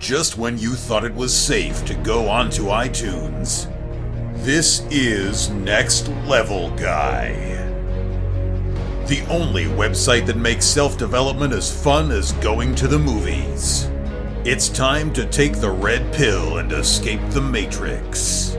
just when you thought it was safe to go onto iTunes. This is Next Level Guy, the only website that makes self-development as fun as going to the movies. It's time to take the red pill and escape the Matrix.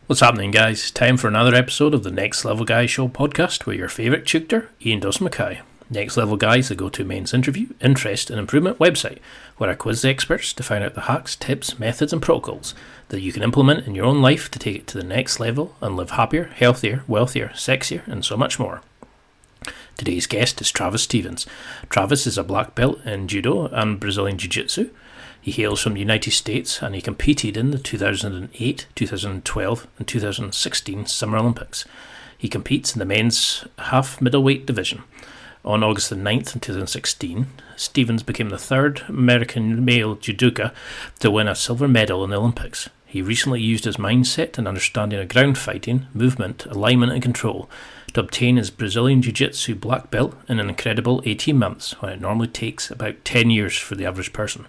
What's happening, guys? Time for another episode of the Next Level Guy Show podcast with your favourite tutor, Ian Dawson-Mackay. Next Level Guy is the go-to men's interview, interest and improvement website where I quiz the experts to find out the hacks, tips, methods and protocols that you can implement in your own life to take it to the next level and live happier, healthier, wealthier, sexier and so much more. Today's guest is Travis Stevens. Travis is a black belt in Judo and Brazilian Jiu-Jitsu. He hails from the United States and he competed in the 2008, 2012 and 2016 Summer Olympics. He competes in the men's half middleweight division. On August the 9th in 2016, Stevens became the third American male judoka to win a silver medal in the Olympics. He recently used his mindset and understanding of ground fighting, movement, alignment and control to obtain his Brazilian Jiu-Jitsu black belt in an incredible 18 months when it normally takes about 10 years for the average person.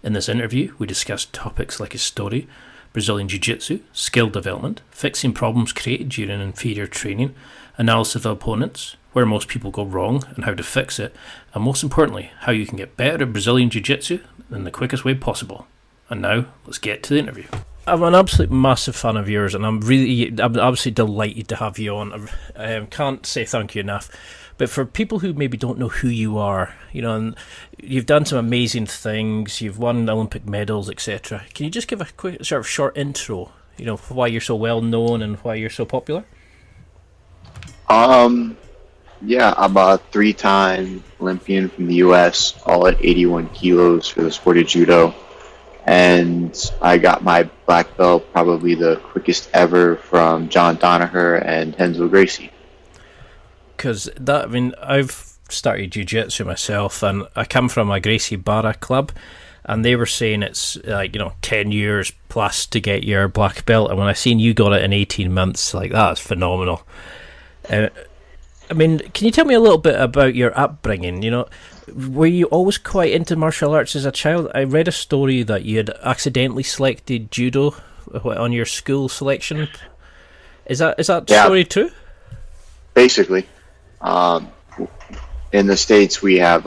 In this interview, we discussed topics like his story, Brazilian Jiu-Jitsu, skill development, fixing problems created during inferior training, analysis of opponents, where most people go wrong and how to fix it, and most importantly, how you can get better at Brazilian Jiu-Jitsu in the quickest way possible. And now, let's get to the interview. I'm an absolute massive fan of yours, and I'm absolutely delighted to have you on. I can't say thank you enough. But for people who maybe don't know who you are, and you've done some amazing things, you've won Olympic medals, etc. Can you just give a quick sort of short intro, why you're so well known and why you're so popular? Yeah, I'm a 3-time Olympian from the U.S., all at 81 kilos for the sport of Judo. And I got my black belt probably the quickest ever from John Danaher and Renzo Gracie. Because I've started Jiu-Jitsu myself, and I come from a Gracie Barra club, and they were saying it's 10 years plus to get your black belt, and when I seen you got it in 18 months, that's phenomenal. Can you tell me a little bit about your upbringing? Were you always quite into martial arts as a child? I read a story that you had accidentally selected judo on your school selection. Is that story true? Basically. In the States, we have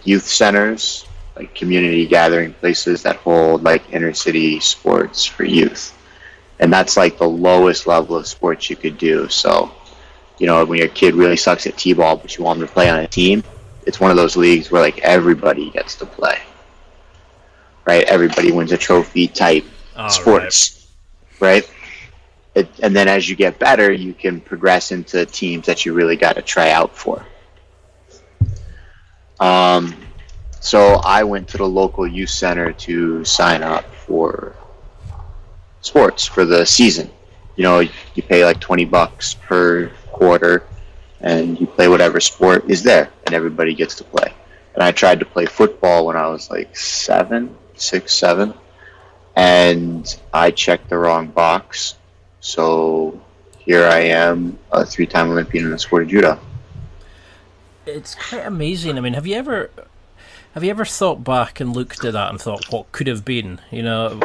youth centers, community gathering places that hold inner city sports for youth, and that's the lowest level of sports you could do. So, when your kid really sucks at t-ball, but you want them to play on a team, it's one of those leagues where everybody gets to play, right? Everybody wins a trophy type sports, right? And then as you get better, you can progress into teams that you really got to try out for. So I went to the local youth center to sign up for sports for the season. You pay $20 per quarter, and you play whatever sport is there, and everybody gets to play. And I tried to play football when I was 6, 7, and I checked the wrong box. So here I am, a 3-time Olympian in the sport of judo. It's quite amazing. Have you ever thought back and looked at that and thought what could have been? Do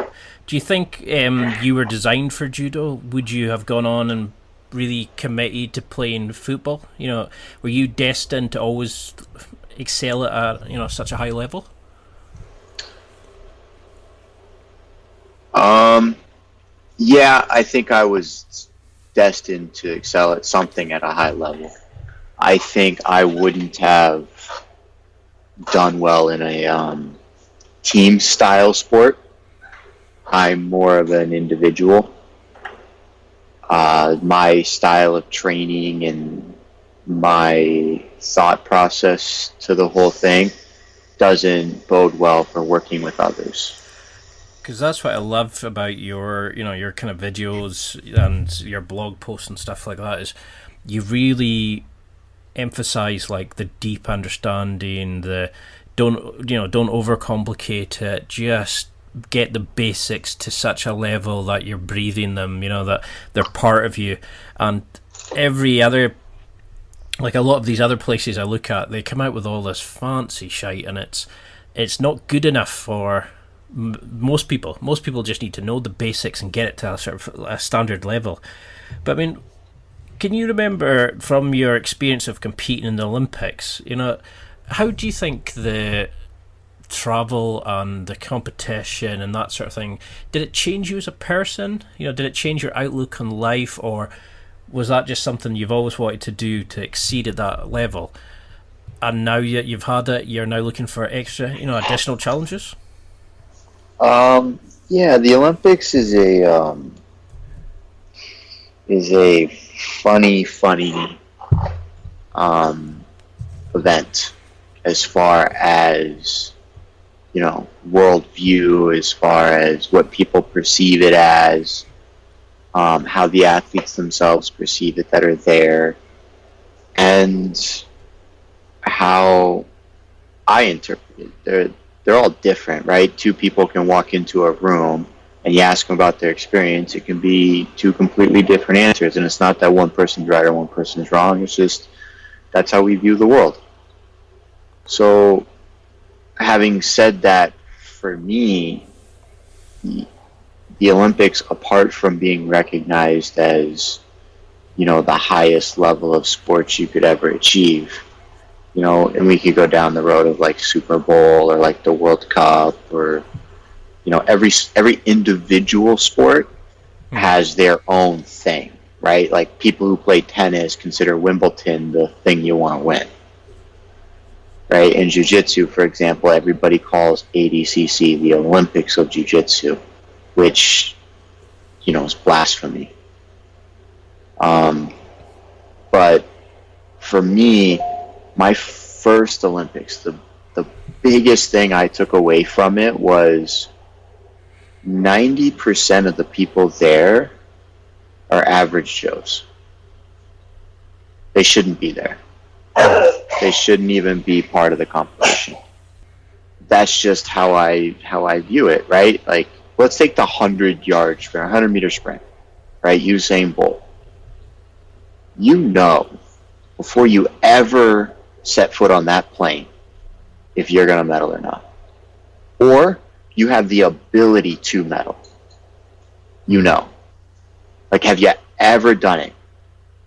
you think you were designed for judo? Would you have gone on and really committed to playing football? Were you destined to always excel at such a high level? Yeah, I think I was destined to excel at something at a high level. I think I wouldn't have done well in a team style sport. I'm more of an individual. My style of training and my thought process to the whole thing doesn't bode well for working with others. Because that's what I love about your kind of videos and your blog posts and stuff like that, is you really emphasize the deep understanding, the don't overcomplicate it, just get the basics to such a level that you're breathing them, that they're part of you. And every other like a lot of these other places I look at, they come out with all this fancy shite, and it's not good enough for most people. Most people just need to know the basics and get it to a sort of a standard level. But I mean, can you remember from your experience of competing in the Olympics, how do you think the travel and the competition and that sort of thing, did it change you as a person? Did it change your outlook on life, or was that just something you've always wanted to do to exceed at that level? And now you've had it, you're now looking for extra, additional challenges? Yeah, the Olympics is a funny event as far as worldview, as far as what people perceive it as, how the athletes themselves perceive it that are there, and how I interpret it. They're all different, right? Two people can walk into a room and you ask them about their experience. It can be two completely different answers, and it's not that one person's right or one person's wrong. It's just that's how we view the world. So, having said that, for me, the Olympics, apart from being recognized as, the highest level of sports you could ever achieve, and we could go down the road of like Super Bowl or like the World Cup, or, every individual sport has their own thing, right? Like people who play tennis consider Wimbledon the thing you want to win. Right? In Jiu-Jitsu, for example, everybody calls ADCC the Olympics of Jiu-Jitsu, which, is blasphemy. But for me, my first Olympics, the biggest thing I took away from it was 90% of the people there are average Joes. They shouldn't be there. They shouldn't even be part of the competition. That's just how I view it, right? Like, let's take the 100-yard sprint, 100-meter sprint, right? Usain Bolt. Before you ever set foot on that plane if you're going to medal or not. Or you have the ability to medal. Like, have you ever done it?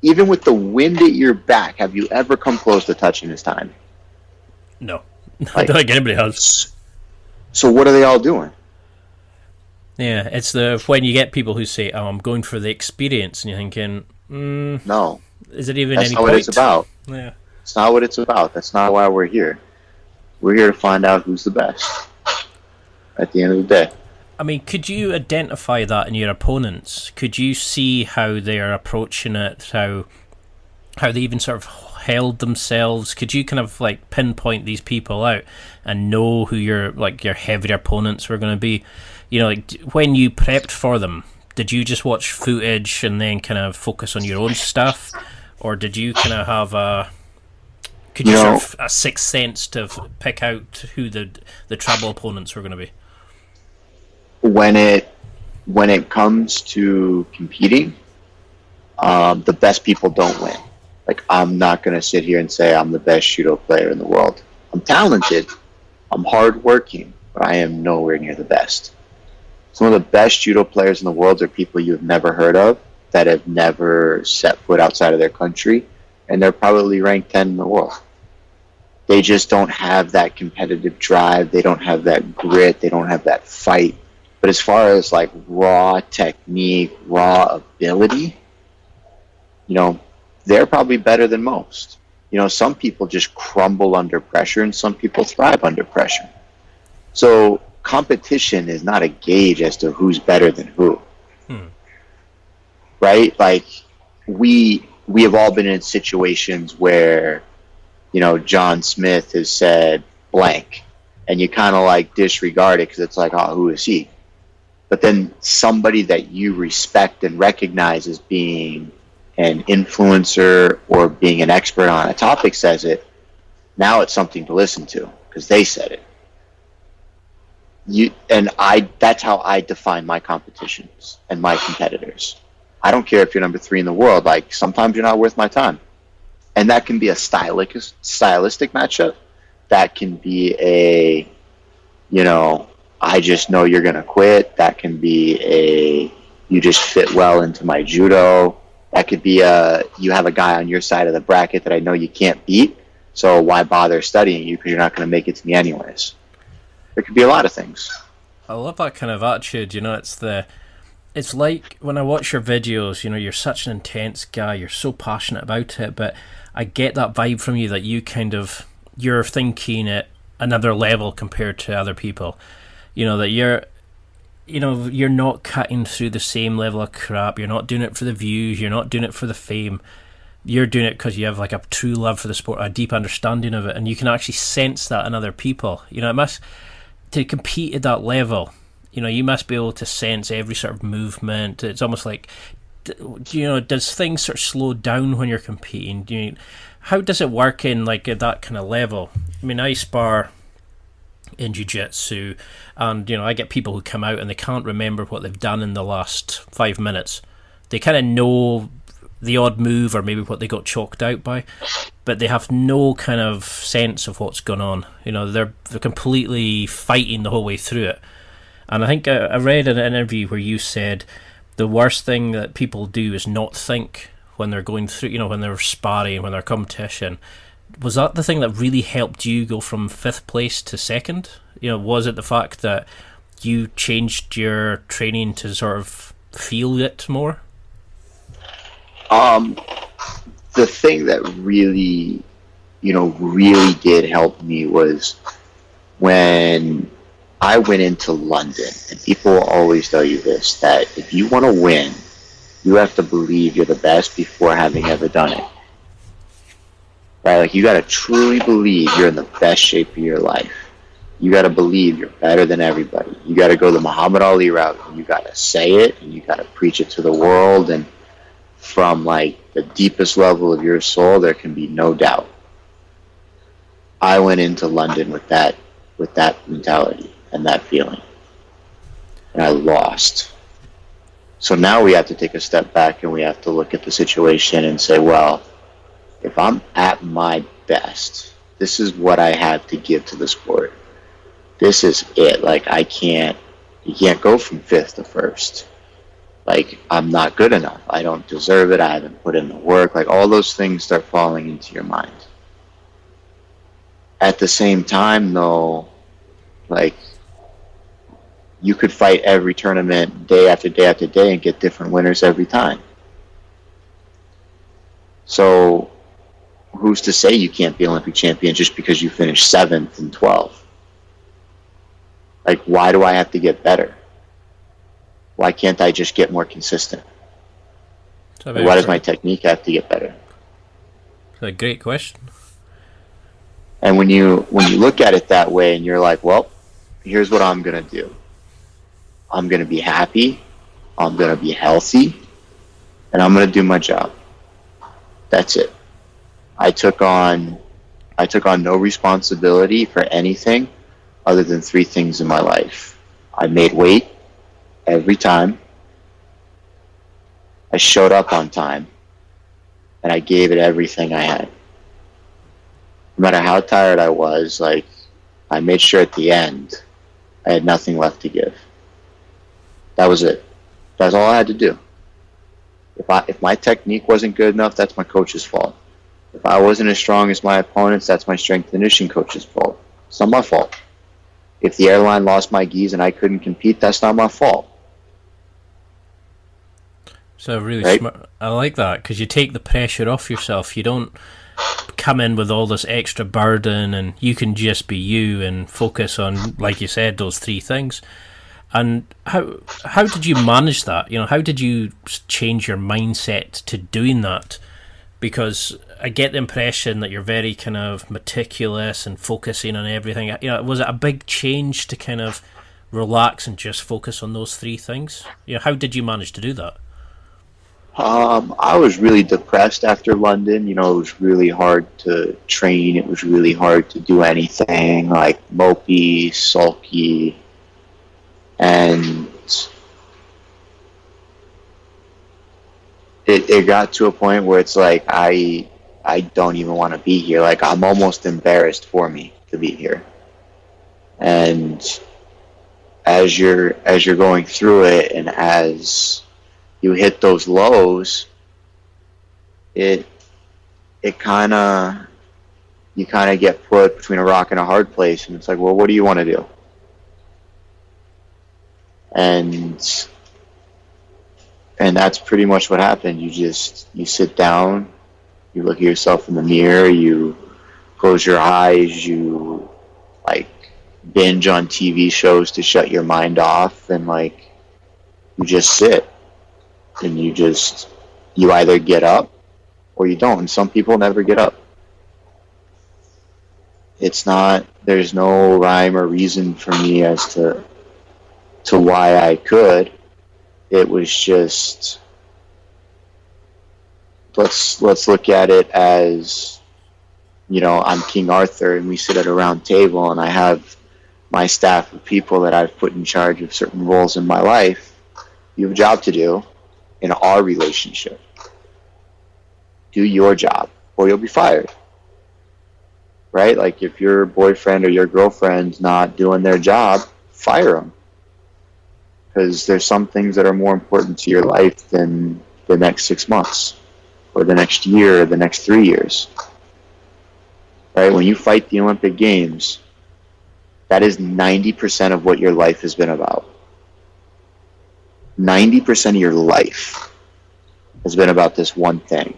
Even with the wind at your back, have you ever come close to touching his time? No. I don't think anybody has. So what are they all doing? Yeah, it's when you get people who say, "Oh, I'm going for the experience," and you're thinking, no. Is it even That's any not point? what it's about. Yeah. It's not what it's about. That's not why we're here. We're here to find out who's the best at the end of the day. I mean, could you identify that in your opponents? Could you see how they're approaching it, how they even sort of held themselves? Could you kind of like pinpoint these people out and know who your heavier opponents were going to be? Like when you prepped for them, did you just watch footage and then kind of focus on your own stuff, or did you kind of have a sixth sense to pick out who the trouble opponents were going to be? When it comes to competing, the best people don't win. Like, I'm not going to sit here and say I'm the best judo player in the world. I'm talented, I'm hardworking, but I am nowhere near the best. Some of the best judo players in the world are people you've never heard of, that have never set foot outside of their country, and they're probably ranked 10 in the world. They just don't have that competitive drive, they don't have that grit, they don't have that fight. But as far as like raw technique, raw ability, they're probably better than most. Some people just crumble under pressure and some people thrive under pressure. So competition is not a gauge as to who's better than who. Right? Like we have all been in situations where, John Smith has said blank and you kind of like disregard it because it's like, oh, who is he? But then somebody that you respect and recognize as being an influencer or being an expert on a topic says it, now it's something to listen to because they said it. That's how I define my competitions and my competitors. I don't care if you're number 3 in the world. Like, sometimes you're not worth my time. And that can be a stylistic matchup. That can be a, I just know you're going to quit. That can be a, you just fit well into my judo. That could be you have a guy on your side of the bracket that I know you can't beat, so why bother studying you because you're not going to make it to me anyways. There could be a lot of things. I love that kind of attitude. It's like when I watch your videos, you're such an intense guy, you're so passionate about it, but I get that vibe from you that you're thinking at another level compared to other people. That you're not cutting through the same level of crap. You're not doing it for the views. You're not doing it for the fame. You're doing it because you have like a true love for the sport, a deep understanding of it, and you can actually sense that in other people. To compete at that level, you must be able to sense every sort of movement. It's almost like, does things sort of slow down when you're competing? How does it work in like at that kind of level? I mean, I spar in Jiu-Jitsu, and I get people who come out and they can't remember what they've done in the last 5 minutes. They kind of know the odd move or maybe what they got chalked out by, but they have no kind of sense of what's going on. They're completely fighting the whole way through it. And I think I read in an interview where you said the worst thing that people do is not think when they're going through, when they're sparring, when they're competition. Was that the thing that really helped you go from 5th place to 2nd? Was it the fact that you changed your training to sort of feel it more? The thing that really, really did help me was when I went into London, and people will always tell you this, that if you want to win, you have to believe you're the best before having ever done it. Right? Like, you got to truly believe you're in the best shape of your life. You got to believe you're better than everybody. You got to go the Muhammad Ali route, and you got to say it, and you got to preach it to the world, and from like the deepest level of your soul, there can be no doubt. I went into London with that mentality and that feeling, and I lost. So now we have to take a step back and we have to look at the situation and say, well, if I'm at my best, this is what I have to give to the sport. This is it. Like, you can't go from 5th to 1st. Like, I'm not good enough. I don't deserve it. I haven't put in the work. Like, all those things start falling into your mind. At the same time, though, like, you could fight every tournament day after day after day and get different winners every time. So, who's to say you can't be Olympic champion just because you finished 7th and 12th? Like, why do I have to get better? Why can't I just get more consistent? Like, why does my technique have to get better? It's a great question. And when you look at it that way and you're like, well, here's what I'm going to do. I'm going to be happy, I'm going to be healthy, and I'm going to do my job. That's it. I took on no responsibility for anything other than 3 things in my life. I made weight every time. I showed up on time, and I gave it everything I had. No matter how tired I was, like, I made sure at the end I had nothing left to give. That was it. That's all I had to do. If my technique wasn't good enough, that's my coach's fault. If I wasn't as strong as my opponents, that's my strength and conditioning coach's fault. It's not my fault. If the airline lost my gis and I couldn't compete, that's not my fault. So really smart. I like that, because you take the pressure off yourself. You don't come in with all this extra burden, and you can just be you and focus on, like you said, those 3 things. And how did you manage that? How did you change your mindset to doing that? Because I get the impression that you're very kind of meticulous and focusing on everything. Was it a big change to kind of relax and just focus on those 3 things? How did you manage to do that? I was really depressed after London. It was really hard to train. It was really hard to do anything, like mopey, sulky. And it got to a point where it's like I I don't even want to be here. Like, I'm almost embarrassed for me to be here. And as you're going through it, and as you hit those lows, you kind of get put between a rock and a hard place, and it's like, well, what do you want to do? And that's pretty much what happened. You sit down, you look at yourself in the mirror, you close your eyes, you like binge on TV shows to shut your mind off, and like you just sit, and you either get up or you don't. And some people never get up. There's no rhyme or reason for me as to why I could. It was just, let's look at it as, I'm King Arthur, and we sit at a round table, and I have my staff of people that I've put in charge of certain roles in my life. You have a job to do in our relationship. Do your job, or you'll be fired. Right? Like, if your boyfriend or your girlfriend's not doing their job, fire them. Because there's some things that are more important to your life than the next 6 months, or the next year, or the next 3 years. Right? When you fight the Olympic Games, that is 90% of what your life has been about. 90% of your life has been about this one thing.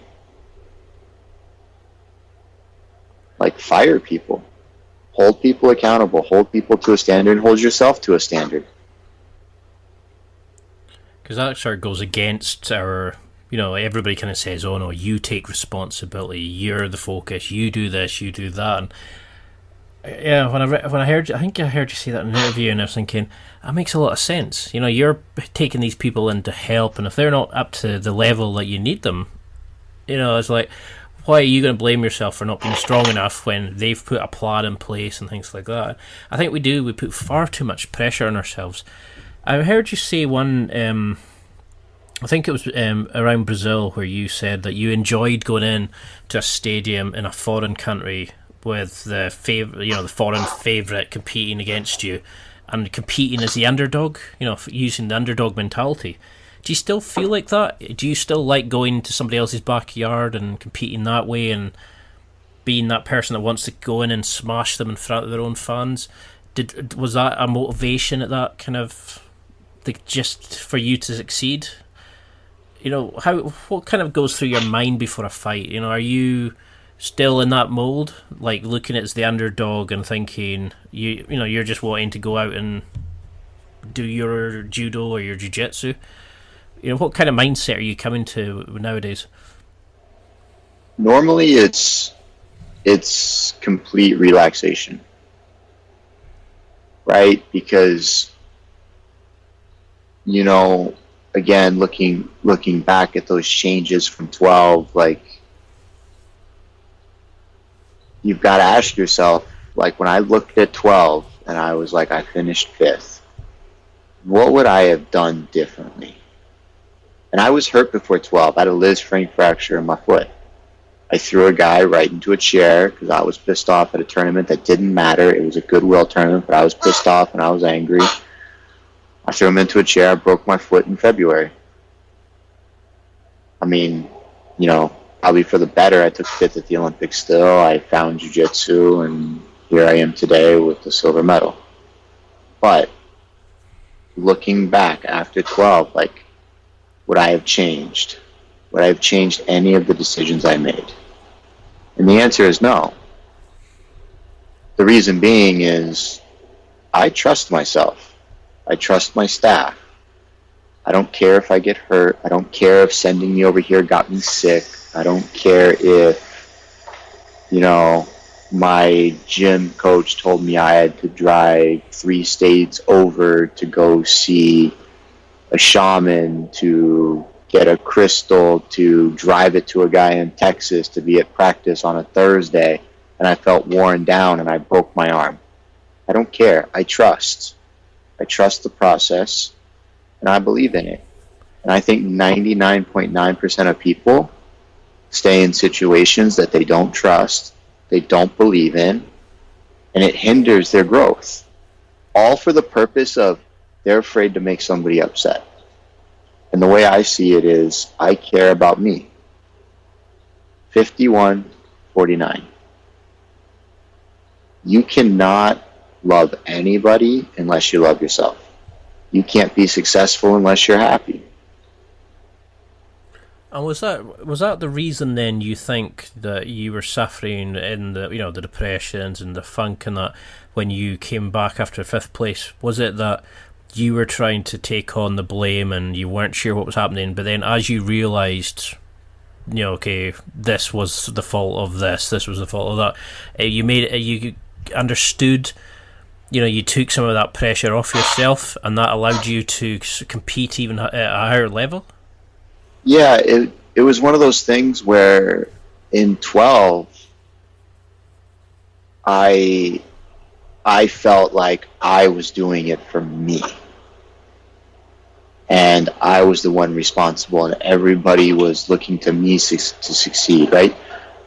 Like, fire people. Hold people accountable. Hold people to a standard. Hold yourself to a standard. Because that sort of goes against our, everybody kind of says, oh no, you take responsibility, you're the focus, you do this, you do that. And yeah, when I heard you, I think I heard you say that in an interview, and I was thinking, that makes a lot of sense. You're taking these people in to help, and if they're not up to the level that you need them, it's like, why are you going to blame yourself for not being strong enough when they've put a plan in place and things like that? I think we put far too much pressure on ourselves. I heard you say one, I think it was around Brazil, where you said that you enjoyed going in to a stadium in a foreign country with the foreign favourite competing against you, and competing as the underdog, using the underdog mentality. Do you still feel like that? Do you still like going to somebody else's backyard and competing that way, and being that person that wants to go in and smash them in front of their own fans? Was that a motivation at that kind of, just for you to succeed? What kind of goes through your mind before a fight? Are you still in that mold, like looking at as the underdog and thinking you're just wanting to go out and do your judo or your jiu-jitsu? What kind of mindset are you coming to nowadays? Normally it's complete relaxation, right? Because again, looking back at those changes from 12, like, you've got to ask yourself, like, when I looked at 12 and I was like, I finished 5th, what would I have done differently? And I was hurt before 12. I had a Liz Frank fracture in my foot. I threw a guy right into a chair because I was pissed off at a tournament that didn't matter. It was a goodwill tournament, but I was pissed off and I was angry. I threw him into a chair. I broke my foot in February. I mean, probably for the better. I took 5th at the Olympics still. I found Jiu-Jitsu, and here I am today with the silver medal. But looking back after 12, like, would I have changed? Would I have changed any of the decisions I made? And the answer is no. The reason being is I trust myself. I trust my staff. I don't care if I get hurt. I don't care if sending me over here got me sick. I don't care if, my gym coach told me I had to drive 3 states over to go see a shaman, to get a crystal, to drive it to a guy in Texas to be at practice on a Thursday, and I felt worn down and I broke my arm. I don't care. I trust the process, and I believe in it. And I think 99.9% of people stay in situations that they don't trust, they don't believe in, and it hinders their growth. All for the purpose of they're afraid to make somebody upset. And the way I see it is, I care about me. 51-49. You cannot love anybody unless you love yourself. You can't be successful unless you're happy. And was that the reason then you think that you were suffering in the the depressions and the funk and that when you came back after fifth place? Was it that you were trying to take on the blame and you weren't sure what was happening, but then as you realised, okay, this was the fault of this was the fault of that, you understood, you took some of that pressure off yourself and that allowed you to compete even at a higher level? Yeah, it was one of those things where in 12, I felt like I was doing it for me. And I was the one responsible, and everybody was looking to me to succeed, right?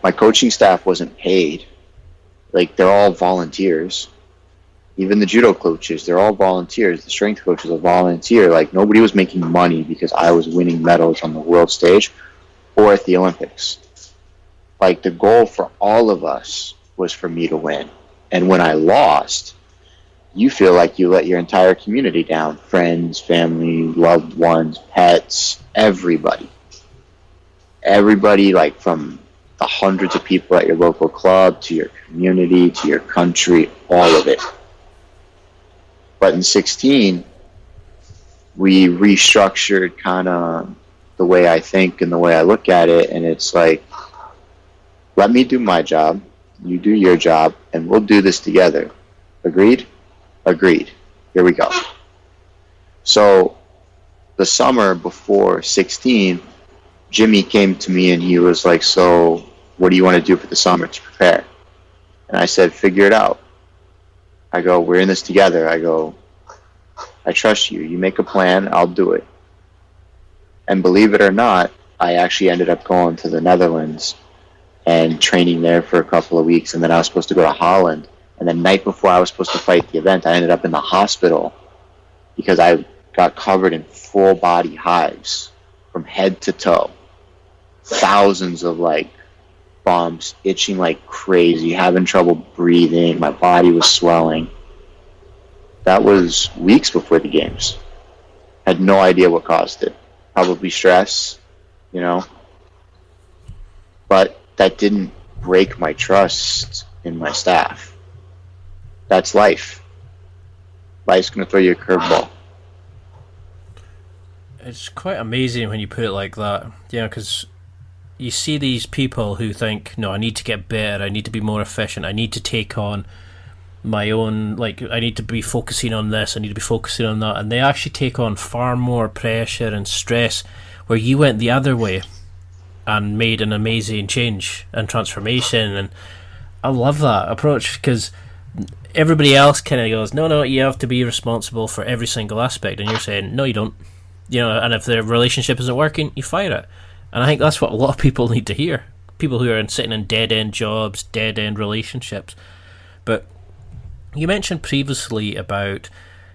My coaching staff wasn't paid. Like, they're all volunteers. Even the judo coaches, they're all volunteers. The strength coaches are volunteer. Like, nobody was making money because I was winning medals on the world stage or at the Olympics. Like, the goal for all of us was for me to win. And when I lost, you feel like you let your entire community down. Friends, family, loved ones, pets, everybody. Everybody, like, from the hundreds of people at your local club to your community to your country, all of it. But in 16, we restructured kind of the way I think and the way I look at it, and it's like, let me do my job, you do your job, and we'll do this together. Agreed? Agreed. Here we go. So the summer before 16, Jimmy came to me and he was like, so what do you want to do for the summer to prepare? And I said, figure it out. I go, we're in this together. I go, I trust you. You make a plan, I'll do it. And believe it or not, I actually ended up going to the Netherlands and training there for a couple of weeks. And then I was supposed to go to Holland. And the night before I was supposed to fight the event, I ended up in the hospital because I got covered in full body hives from head to toe. Thousands of bumps, itching like crazy, having trouble breathing, my body was swelling. That was weeks before the games. Had no idea what caused it. Probably stress, But that didn't break my trust in my staff. That's life. Life's going to throw you a curveball. It's quite amazing when you put it like that, because you see these people who think, no, I need to get better, I need to be more efficient, I need to take on my own, I need to be focusing on this, I need to be focusing on that, and they actually take on far more pressure and stress, where you went the other way and made an amazing change and transformation. And I love that approach, because everybody else kind of goes, no, you have to be responsible for every single aspect, and you're saying, no, you don't. And if the relationship isn't working, you fire it. And I think that's what a lot of people need to hear. People who are sitting in dead-end jobs, dead-end relationships. But you mentioned previously about,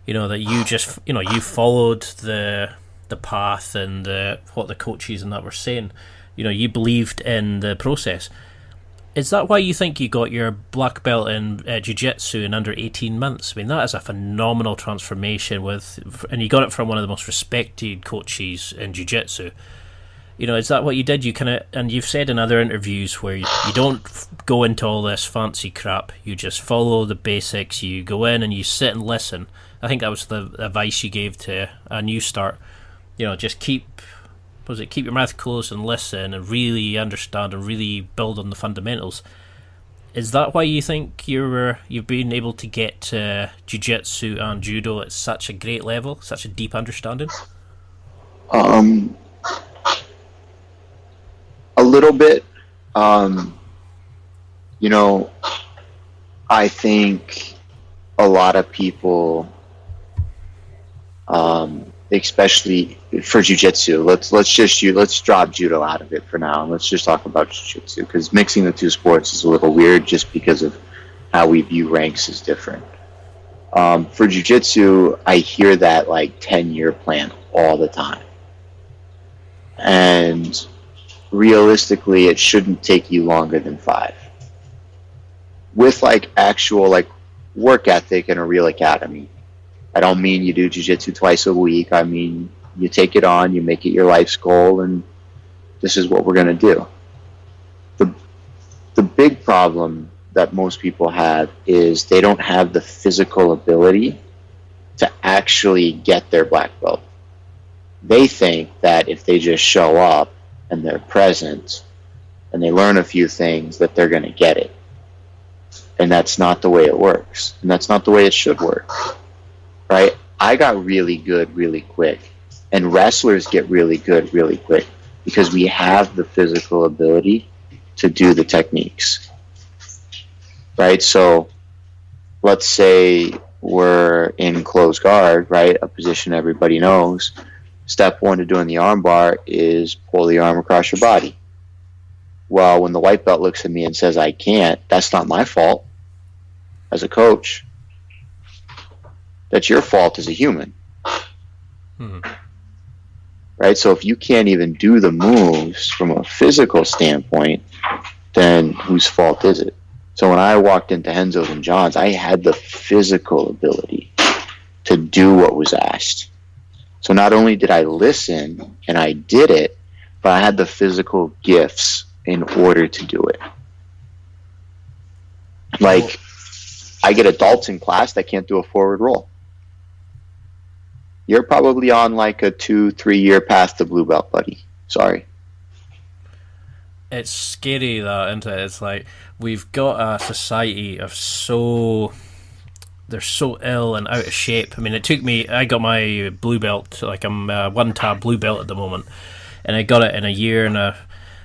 that you just, you followed the path and what the coaches and that were saying. You believed in the process. Is that why you think you got your black belt in Jiu-Jitsu in under 18 months? I mean, that is a phenomenal transformation and you got it from one of the most respected coaches in Jiu-Jitsu. Is that what you did? And you've said in other interviews where you don't go into all this fancy crap. You just follow the basics. You go in and you sit and listen. I think that was the advice you gave to a new start. Just keep your mouth closed and listen and really understand and really build on the fundamentals. Is that why you think you've been able to get Jiu-Jitsu and Judo at such a great level, such a deep understanding? A little bit. I think a lot of people, especially for jiu-jitsu, let's drop judo out of it for now, and let's just talk about jiu-jitsu, because mixing the two sports is a little weird just because of how we view ranks is different. For jiu-jitsu, I hear that like 10-year plan all the time, and realistically, it shouldn't take you longer than 5. With like actual like work ethic and a real academy. I don't mean you do jiu-jitsu twice a week. I mean you take it on, you make it your life's goal, and this is what we're going to do. The big problem that most people have is they don't have the physical ability to actually get their black belt. They think that if they just show up and they're present and they learn a few things, that they're going to get it. And that's not the way it works. And that's not the way it should work. Right? I got really good really quick. And wrestlers get really good really quick because we have the physical ability to do the techniques. Right? So let's say we're in close guard, right? A position everybody knows. Step 1 to doing the arm bar is pull the arm across your body. Well, when the white belt looks at me and says I can't, that's not my fault as a coach. That's your fault as a human. Mm-hmm. Right? So if you can't even do the moves from a physical standpoint, then whose fault is it? So when I walked into Henzo's and John's, I had the physical ability to do what was asked. So not only did I listen and I did it, but I had the physical gifts in order to do it. Like, I get adults in class that can't do a forward roll. You're probably on like a 2-3 year path to blue belt, buddy. Sorry. It's scary, that, isn't it? It's like we've got a society of they're so ill and out of shape. I mean, it took me, I got my blue belt, like I'm one tab blue belt at the moment, and I got it in a year and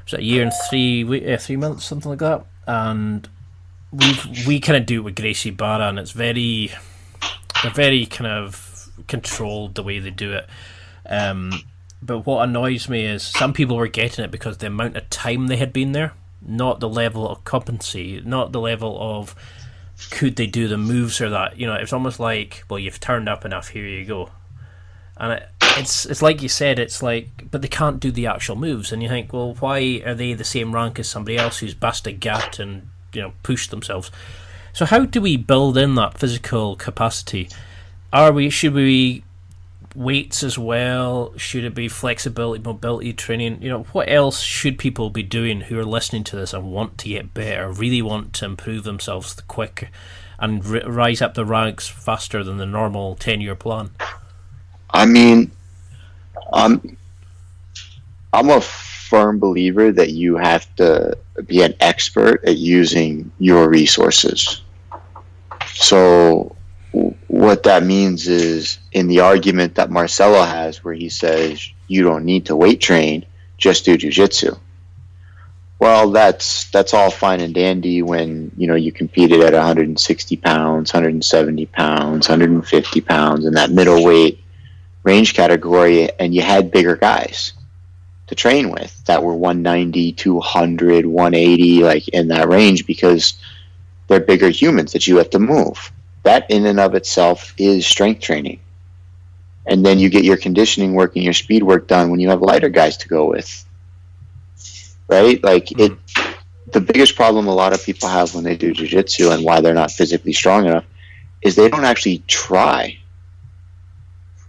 three months, something like that. And we kind of do it with Gracie Barra, and they're very kind of controlled the way they do it. But what annoys me is some people were getting it because the amount of time they had been there, not the level of competency, not the level of could they do the moves or that. You know, it's almost like, well, you've turned up enough, here you go. And it's like you said, it's like, but they can't do the actual moves. And you think, well, why are they the same rank as somebody else who's busted gut and, you know, pushed themselves? So how do we build in that physical capacity? Should we weights as well? Should it be flexibility, mobility training? You know, what else should people be doing who are listening to this and want to get better, really want to improve themselves quick and rise up the ranks faster than the normal 10-year plan? I mean, I'm a firm believer that you have to be an expert at using your resources. So what that means is, in the argument that Marcelo has where he says you don't need to weight train, just do jiu-jitsu. Well, that's all fine and dandy when, you know, you competed at 160 pounds, 170 pounds, 150 pounds in that middleweight range category, and you had bigger guys to train with that were 190, 200, 180, like in that range, because they're bigger humans that you have to move. That in and of itself is strength training. And then you get your conditioning work and your speed work done when you have lighter guys to go with. Right? Like, the biggest problem a lot of people have when they do jiu-jitsu and why they're not physically strong enough is they don't actually try.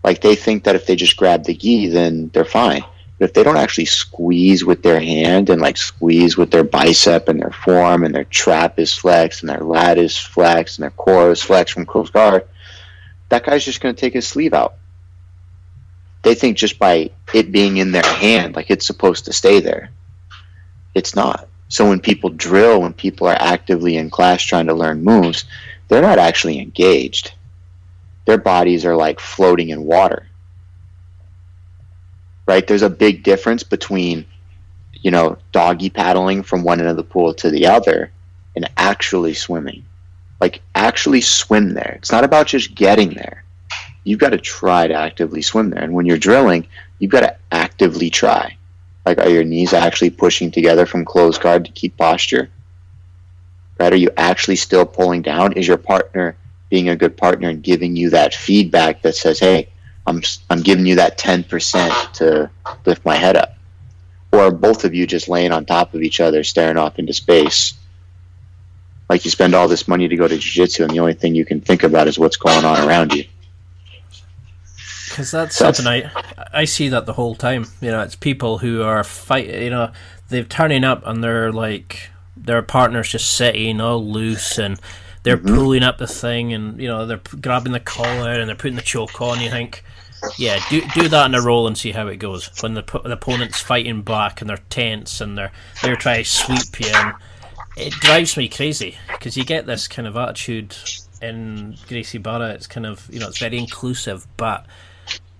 Like, they think that if they just grab the gi, then they're fine. But if they don't actually squeeze with their hand and like squeeze with their bicep and their forearm and their trap is flexed and their lat is flexed and their core is flexed from close guard, that guy's just going to take his sleeve out. They think just by it being in their hand, like it's supposed to stay there. It's not. So when people drill, when people are actively in class trying to learn moves, they're not actually engaged. Their bodies are like floating in water. Right? There's a big difference between, you know, doggy paddling from one end of the pool to the other and actually swimming. Like, actually swim there. It's not about just getting there. you've got to try to actively swim there. And when you're drilling, you've got to actively try. Like, are your knees actually pushing together from closed guard to keep posture? Right? Are you actually still pulling down? Is your partner being a good partner and giving you that feedback that says, hey, I'm giving you that 10% to lift my head up? Or are both of you just laying on top of each other, staring off into space? Like, you spend all this money to go to jiu-jitsu, and the only thing you can think about is what's going on around you. Because that's something I see that the whole time. You know, it's people who are fighting, you know, they're turning up and they're like, their partner's just sitting all loose and they're pulling up the thing and, you know, they're grabbing the collar and they're putting the choke on. You think, yeah, do that in a roll and see how it goes. When the opponent's fighting back and they're tense and they're trying to sweep you, and it drives me crazy because you get this kind of attitude in Gracie Barra. It's kind of, you know, it's very inclusive, but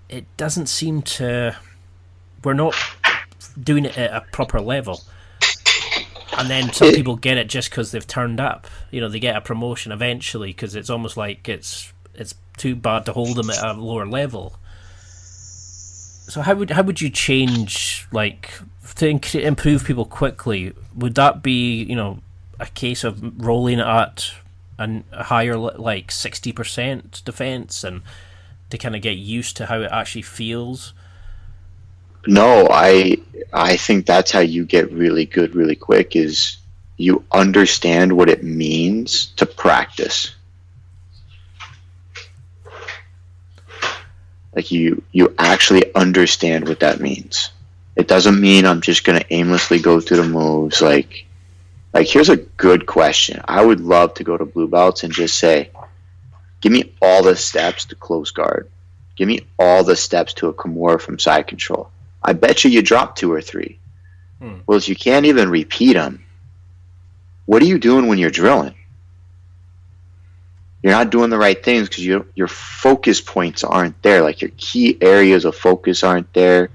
it doesn't seem to, we're not doing it at a proper level. And then some people get it just because they've turned up. You know, they get a promotion eventually because it's almost like it's too bad to hold them at a lower level. So how would you change, like, to improve people quickly? Would that be, you know, a case of rolling at a higher, like 60% defense, and to kind of get used to how it actually feels? No, I think that's how you get really good really quick, is you understand what it means to practice. Like, you actually understand what that means. It doesn't mean I'm just going to aimlessly go through the moves. Like, here's a good question. I would love to go to blue belts and just say, give me all the steps to close guard. Give me all the steps to a Kimura from side control. I bet you drop 2 or 3. Well, if you can't even repeat them, what are you doing when you're drilling? You're not doing the right things because your focus points aren't there. Like, your key areas of focus aren't there.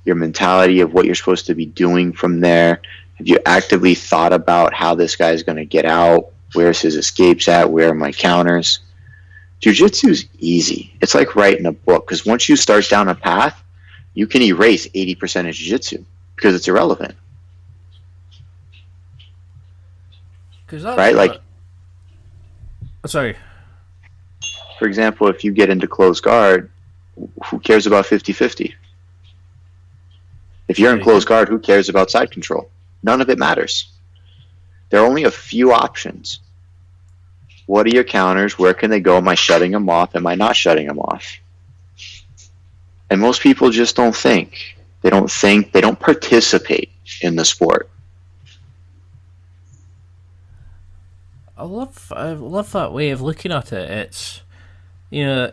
Your mentality of what you're supposed to be doing from there. Have you actively thought about how this guy's going to get out? Where's his escapes at? Where are my counters? Jiu-Jitsu is easy. It's like writing a book, because once you start down a path, you can erase 80% of jiu-jitsu because it's irrelevant. Right? Like, sorry. For example, if you get into closed guard, who cares about 50-50? If you're in closed guard, who cares about side control? None of it matters. There are only a few options. What are your counters? Where can they go? Am I shutting them off? Am I not shutting them off? And most people just don't think. They don't think. They don't participate in the sport. I love that way of looking at it. It's, you know,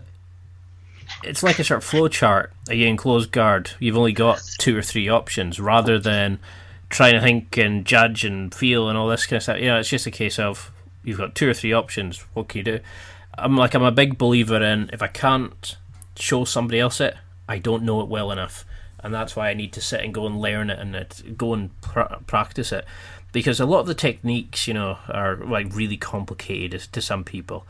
it's like a sort of flow chart. Again, closed guard, you've only got 2 or 3 options, rather than trying to think and judge and feel and all this kind of stuff. You know, it's just a case of, you've got 2 or 3 options. What can you do? I'm a big believer in, if I can't show somebody else it, I don't know it well enough, and that's why I need to sit and go and learn it and go and practice it, because a lot of the techniques, you know, are like really complicated to some people,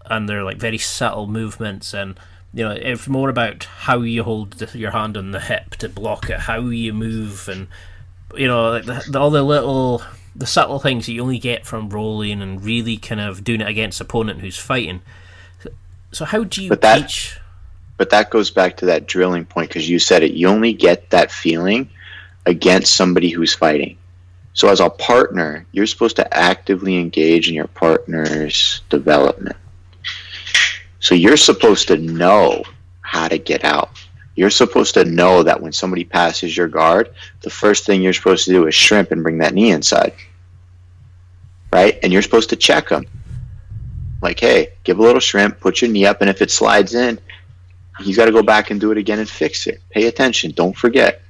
and they're like very subtle movements, and you know, it's more about how you hold your hand on the hip to block it, how you move, and you know, like all the subtle things that you only get from rolling and really kind of doing it against an opponent who's fighting. So how do you teach? But that goes back to that drilling point, because you said it. You only get that feeling against somebody who's fighting. So as a partner, you're supposed to actively engage in your partner's development. So you're supposed to know how to get out. You're supposed to know that when somebody passes your guard, the first thing you're supposed to do is shrimp and bring that knee inside. Right? And you're supposed to check them. Like, hey, give a little shrimp, put your knee up, and if it slides in, he's got to go back and do it again and fix it. Pay attention. Don't forget.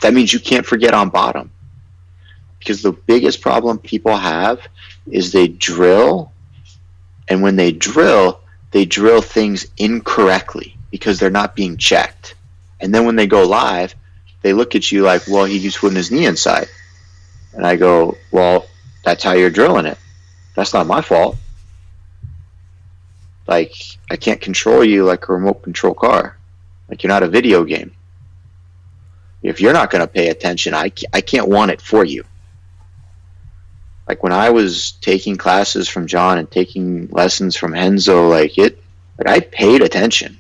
That means you can't forget on bottom. Because the biggest problem people have is they drill, and when they drill things incorrectly because they're not being checked. And then when they go live, they look at you like, well, he's putting his knee inside. And I go, well, that's how you're drilling it. That's not my fault. Like, I can't control you like a remote control car. Like, you're not a video game. If you're not going to pay attention, I can't want it for you. Like, when I was taking classes from John and taking lessons from Henzo, like I paid attention.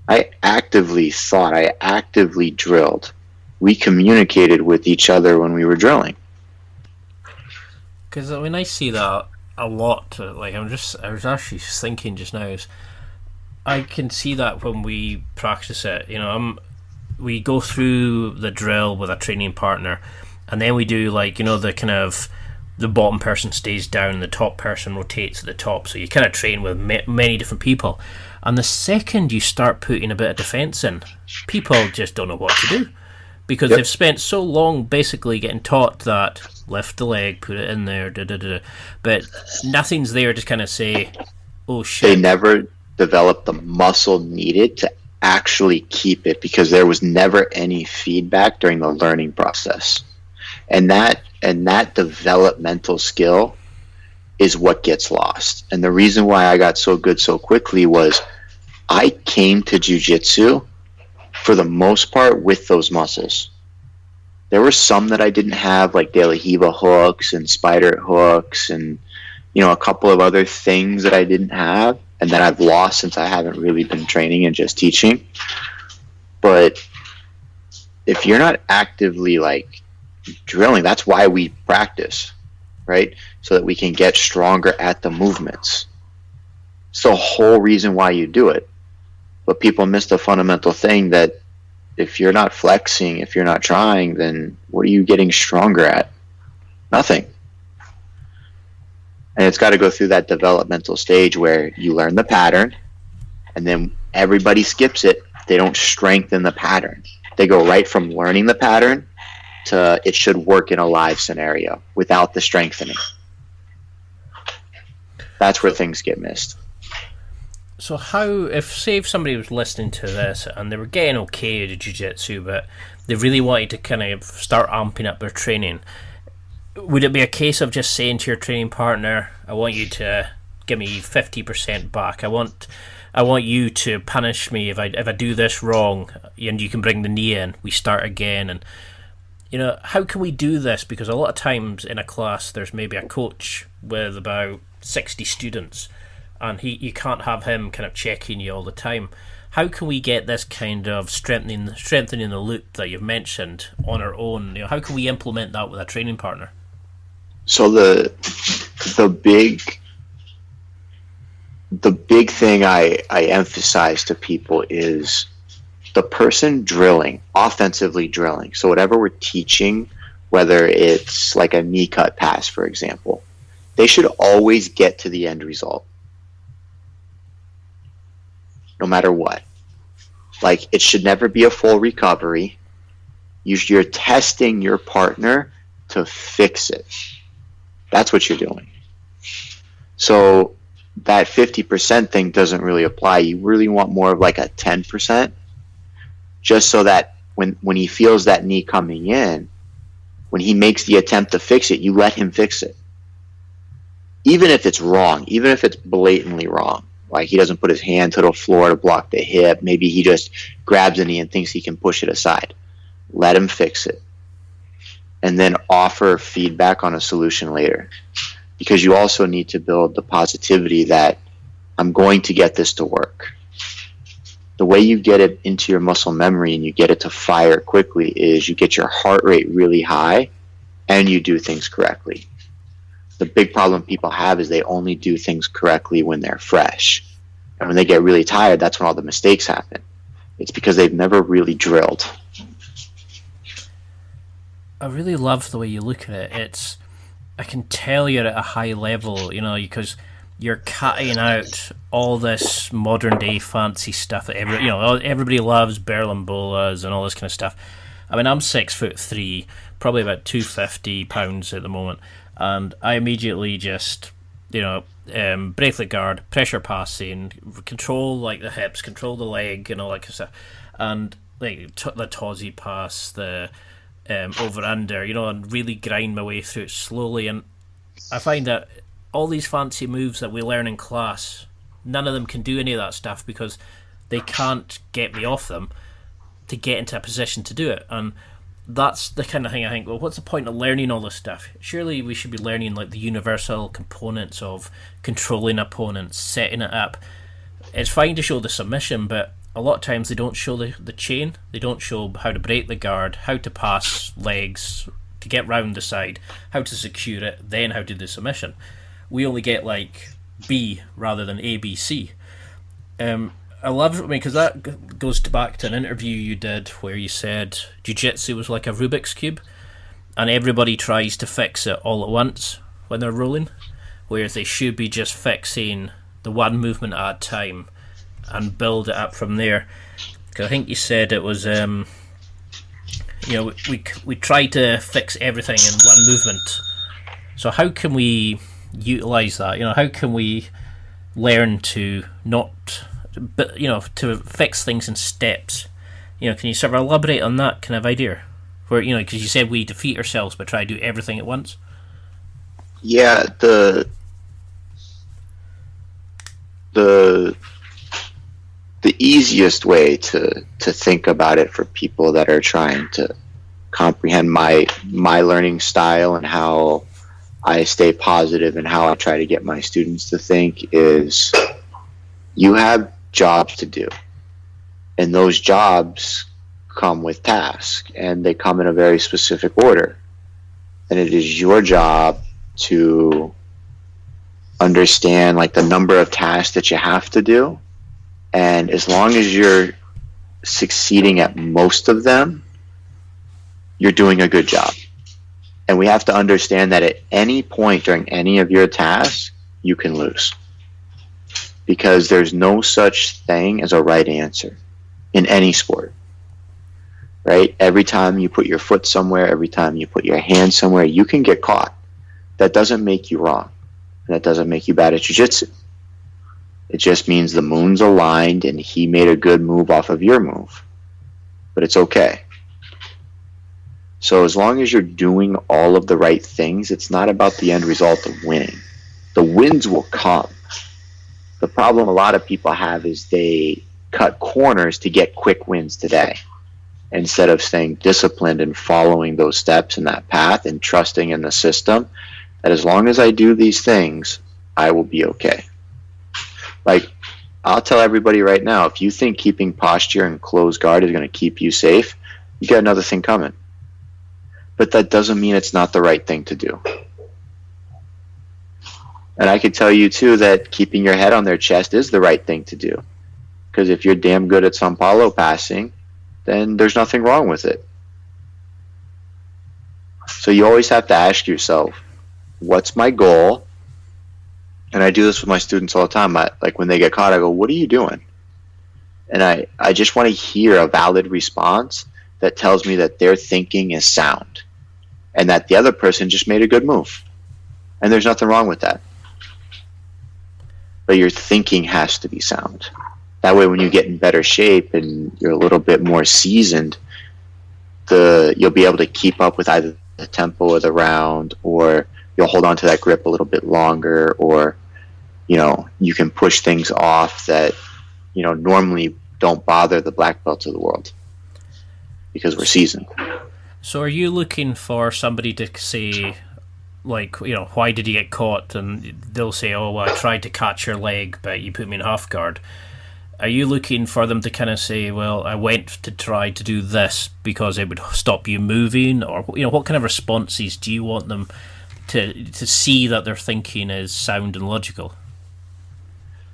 I actively thought, I actively drilled. We communicated with each other when we were drilling. Because I mean, I see that a lot. Like, I was actually thinking just now, is I can see that when we practice it. You know, we go through the drill with a training partner, and then we do, like, you know, the kind of the bottom person stays down, the top person rotates at the top. So you kind of train with many different people. And the second you start putting a bit of defense in, people just don't know what to do. Because they've spent so long basically getting taught that lift the leg, put it in there, but nothing's there to kind of say, oh shit. They never developed the muscle needed to actually keep it, because there was never any feedback during the learning process. And that developmental skill is what gets lost. And the reason why I got so good so quickly was I came to jiu-jitsu for the most part with those muscles. There were some that I didn't have, like De La Riva hooks and spider hooks and, you know, a couple of other things that I didn't have and that I've lost since I haven't really been training and just teaching. But if you're not actively, like, drilling, that's why we practice, right? So that we can get stronger at the movements. It's the whole reason why you do it. But people miss the fundamental thing that if you're not flexing, if you're not trying, then what are you getting stronger at? Nothing. And it's got to go through that developmental stage where you learn the pattern, and then everybody skips it. They don't strengthen the pattern. They go right from learning the pattern to it should work in a live scenario without the strengthening. That's where things get missed. So how, if somebody was listening to this and they were getting okay at jiu-jitsu, but they really wanted to kind of start amping up their training, would it be a case of just saying to your training partner, I want you to give me 50% back, I want you to punish me if I do this wrong, and you can bring the knee in, we start again? And, you know, how can we do this? Because a lot of times in a class there's maybe a coach with about 60 students, and you can't have him kind of checking you all the time. How can we get this kind of strengthening the loop that you've mentioned on our own? You know, how can we implement that with a training partner? So the big thing I emphasize to people is the person drilling, offensively drilling. So whatever we're teaching, whether it's like a knee cut pass, for example, they should always get to the end result, no matter what. Like, it should never be a full recovery. You're testing your partner to fix it. That's what you're doing. So that 50% thing doesn't really apply. You really want more of like a 10%, just so that when he feels that knee coming in, when he makes the attempt to fix it, you let him fix it. Even if it's wrong, even if it's blatantly wrong, like he doesn't put his hand to the floor to block the hip, maybe he just grabs the knee and thinks he can push it aside. Let him fix it. And then offer feedback on a solution later. Because you also need to build the positivity that I'm going to get this to work. The way you get it into your muscle memory and you get it to fire quickly is you get your heart rate really high and you do things correctly. The big problem people have is they only do things correctly when they're fresh. And when they get really tired, that's when all the mistakes happen. It's because they've never really drilled. I really love the way you look at it. I can tell you're at a high level, you know, because you're cutting out all this modern day fancy stuff that everybody loves, Berlin bolas and all this kind of stuff. I mean, I'm 6'3", probably about 250 pounds at the moment, and I immediately just, bracelet guard, pressure passing, control like the hips, control the leg, and all that kind of stuff, and like the Tozzy pass, the over under, and really grind my way through it slowly. And I find that all these fancy moves that we learn in class none of them can do any of that stuff because they can't get me off them to get into a position to do it. And that's the kind of thing I think, well, what's the point of learning all this stuff? Surely we should be learning like the universal components of controlling opponents, setting it up. It's fine to show the submission, but a lot of times they don't show the chain. They don't show how to break the guard, how to pass legs to get round the side, how to secure it, then how to do the submission. We only get like B rather than A, B, C. I love it because that goes back to an interview you did where you said Jiu-Jitsu was like a Rubik's Cube and everybody tries to fix it all at once when they're rolling, whereas they should be just fixing the one movement at a time and build it up from there. Because I think you said it was, we try to fix everything in one movement. So how can we utilise that? How can we learn to not... But to fix things in steps, can you sort of elaborate on that kind of idea? Where because you said we defeat ourselves but try to do everything at once. Yeah, the easiest way to think about it for people that are trying to comprehend my learning style and how I stay positive and how I try to get my students to think is you have jobs to do, and those jobs come with tasks, and they come in a very specific order, and it is your job to understand like the number of tasks that you have to do, and as long as you're succeeding at most of them, you're doing a good job. And we have to understand that at any point during any of your tasks you can lose, because there's no such thing as a right answer in any sport, right? Every time you put your foot somewhere, every time you put your hand somewhere, you can get caught. That doesn't make you wrong, and that doesn't make you bad at jiu-jitsu. It just means the moon's aligned and he made a good move off of your move, but it's okay. So as long as you're doing all of the right things, it's not about the end result of winning. The wins will come. The problem a lot of people have is they cut corners to get quick wins today, instead of staying disciplined and following those steps in that path and trusting in the system that as long as I do these things, I will be okay. Like, I'll tell everybody right now, if you think keeping posture and closed guard is going to keep you safe, you got another thing coming. But that doesn't mean it's not the right thing to do. And I can tell you too that keeping your head on their chest is the right thing to do. Because if you're damn good at San Paulo passing, then there's nothing wrong with it. So you always have to ask yourself, what's my goal? And I do this with my students all the time. Like when they get caught, I go, what are you doing? And I just want to hear a valid response that tells me that their thinking is sound and that the other person just made a good move. And there's nothing wrong with that. But your thinking has to be sound. That way when you get in better shape and you're a little bit more seasoned, you'll be able to keep up with either the tempo of the round, or you'll hold on to that grip a little bit longer, or you can push things off that normally don't bother the black belts of the world because we're seasoned. So are you looking for somebody to say, like, why did you get caught? And they'll say, oh, well, I tried to catch your leg, but you put me in half guard. Are you looking for them to kind of say, well, I went to try to do this because it would stop you moving? Or, what kind of responses do you want them to see that their thinking is sound and logical?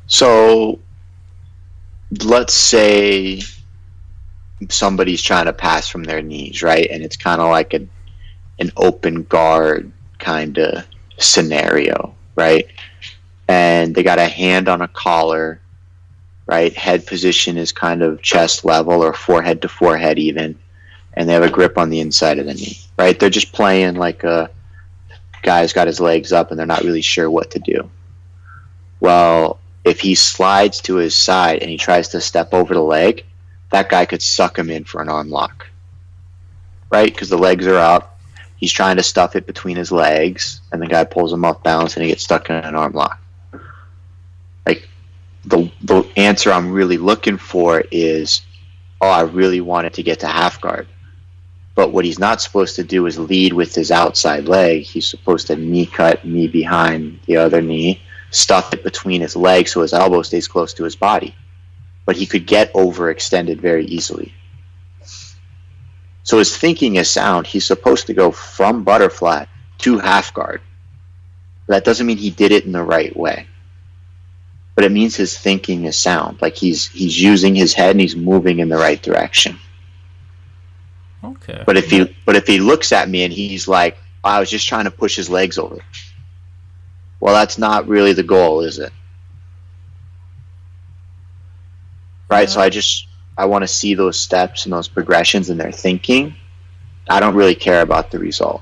So let's say somebody's trying to pass from their knees, right? And it's kind of like an open guard kind of scenario, right? And they got a hand on a collar, right? Head position is kind of chest level or forehead to forehead even, and they have a grip on the inside of the knee, right? They're just playing like a guy's got his legs up and they're not really sure what to do. Well, if he slides to his side and he tries to step over the leg, that guy could suck him in for an arm lock, right? Because the legs are up. He's trying to stuff it between his legs, and the guy pulls him off balance and he gets stuck in an arm lock. Like, the answer I'm really looking for is, oh, I really wanted to get to half guard. But what he's not supposed to do is lead with his outside leg. He's supposed to knee cut, knee behind the other knee, stuff it between his legs so his elbow stays close to his body. But he could get overextended very easily. So his thinking is sound. He's supposed to go from butterfly to half guard. That doesn't mean he did it in the right way. But it means his thinking is sound. Like he's using his head and he's moving in the right direction. Okay. But if he looks at me and he's like, I was just trying to push his legs over. Well, that's not really the goal, is it? Right? So I want to see those steps and those progressions in their thinking. I don't really care about the result.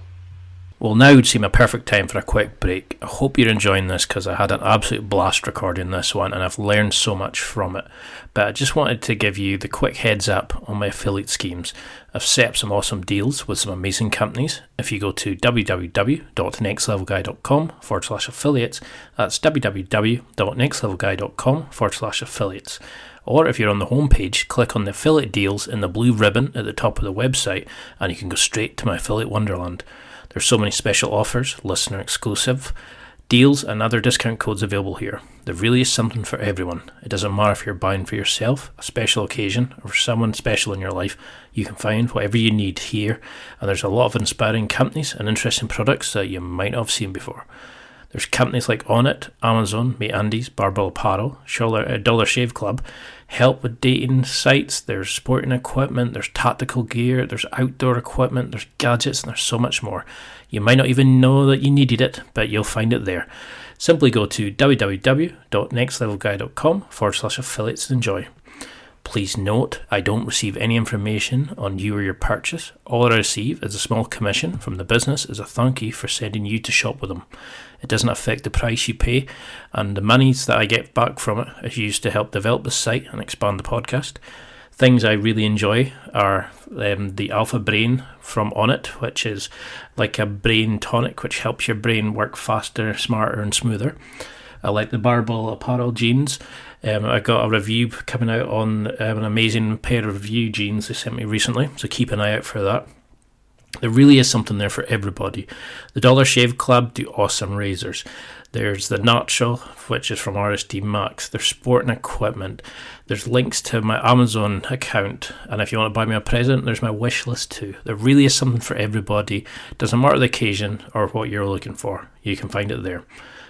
Well, now would seem a perfect time for a quick break. I hope you're enjoying this because I had an absolute blast recording this one and I've learned so much from it. But I just wanted to give you the quick heads up on my affiliate schemes. I've set up some awesome deals with some amazing companies. If you go to www.nextlevelguy.com/affiliates, that's www.nextlevelguy.com/affiliates. Or if you're on the homepage, click on the affiliate deals in the blue ribbon at the top of the website and you can go straight to my affiliate wonderland. There's so many special offers, listener exclusive deals and other discount codes available here. There really is something for everyone. It doesn't matter if you're buying for yourself, a special occasion, or for someone special in your life. You can find whatever you need here, and there's a lot of inspiring companies and interesting products that you might not have seen before. There's companies like Onnit, Amazon, MeUndies, Barbell Apparel, Dollar Shave Club, help with dating sites, there's sporting equipment, there's tactical gear, there's outdoor equipment, there's gadgets, and there's so much more. You might not even know that you needed it, but you'll find it there. Simply go to www.nextlevelguy.com/affiliates and enjoy. Please note, I don't receive any information on you or your purchase. All I receive is a small commission from the business as a thank you for sending you to shop with them. It doesn't affect the price you pay, and the monies that I get back from it is used to help develop the site and expand the podcast. Things I really enjoy are the Alpha Brain from Onnit, which is like a brain tonic which helps your brain work faster, smarter and smoother. I like the Barbell Apparel jeans. I got a review coming out on an amazing pair of review jeans they sent me recently, so keep an eye out for that. There really is something there for everybody. The Dollar Shave Club do awesome razors. There's the Natural, which is from RSD Max. There's sporting equipment. There's links to my Amazon account. And if you want to buy me a present, there's my wish list too. There really is something for everybody. Doesn't matter the occasion or what you're looking for. You can find it there.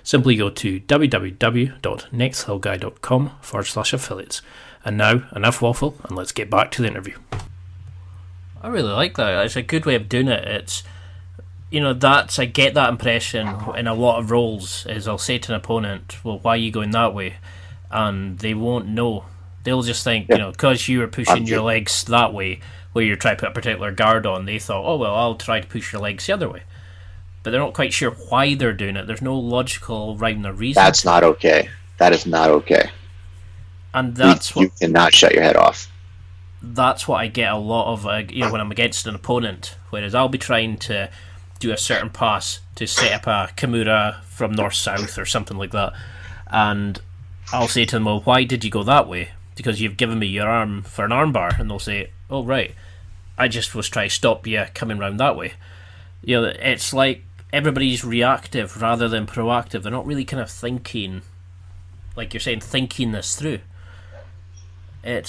Simply go to www.nextlevelguy.com/affiliates. And now, enough waffle, and let's get back to the interview. I really like that. It's a good way of doing it. It's, I get that impression in a lot of roles is I'll say to an opponent, well, why are you going that way? And they won't know. They'll just think, because you were pushing your legs that way, where you're trying to put a particular guard on, they thought, oh, well, I'll try to push your legs the other way. But they're not quite sure why they're doing it. There's no logical rhyme or reason. That's not okay. That is not okay. And that's you cannot shut your head off. That's what I get a lot of, when I'm against an opponent. Whereas I'll be trying to do a certain pass to set up a Kimura from north-south or something like that. And I'll say to them, well, why did you go that way? Because you've given me your arm for an armbar. And they'll say, oh, right. I just was trying to stop you coming round that way. It's like everybody's reactive rather than proactive. They're not really kind of thinking, like you're saying, thinking this through. I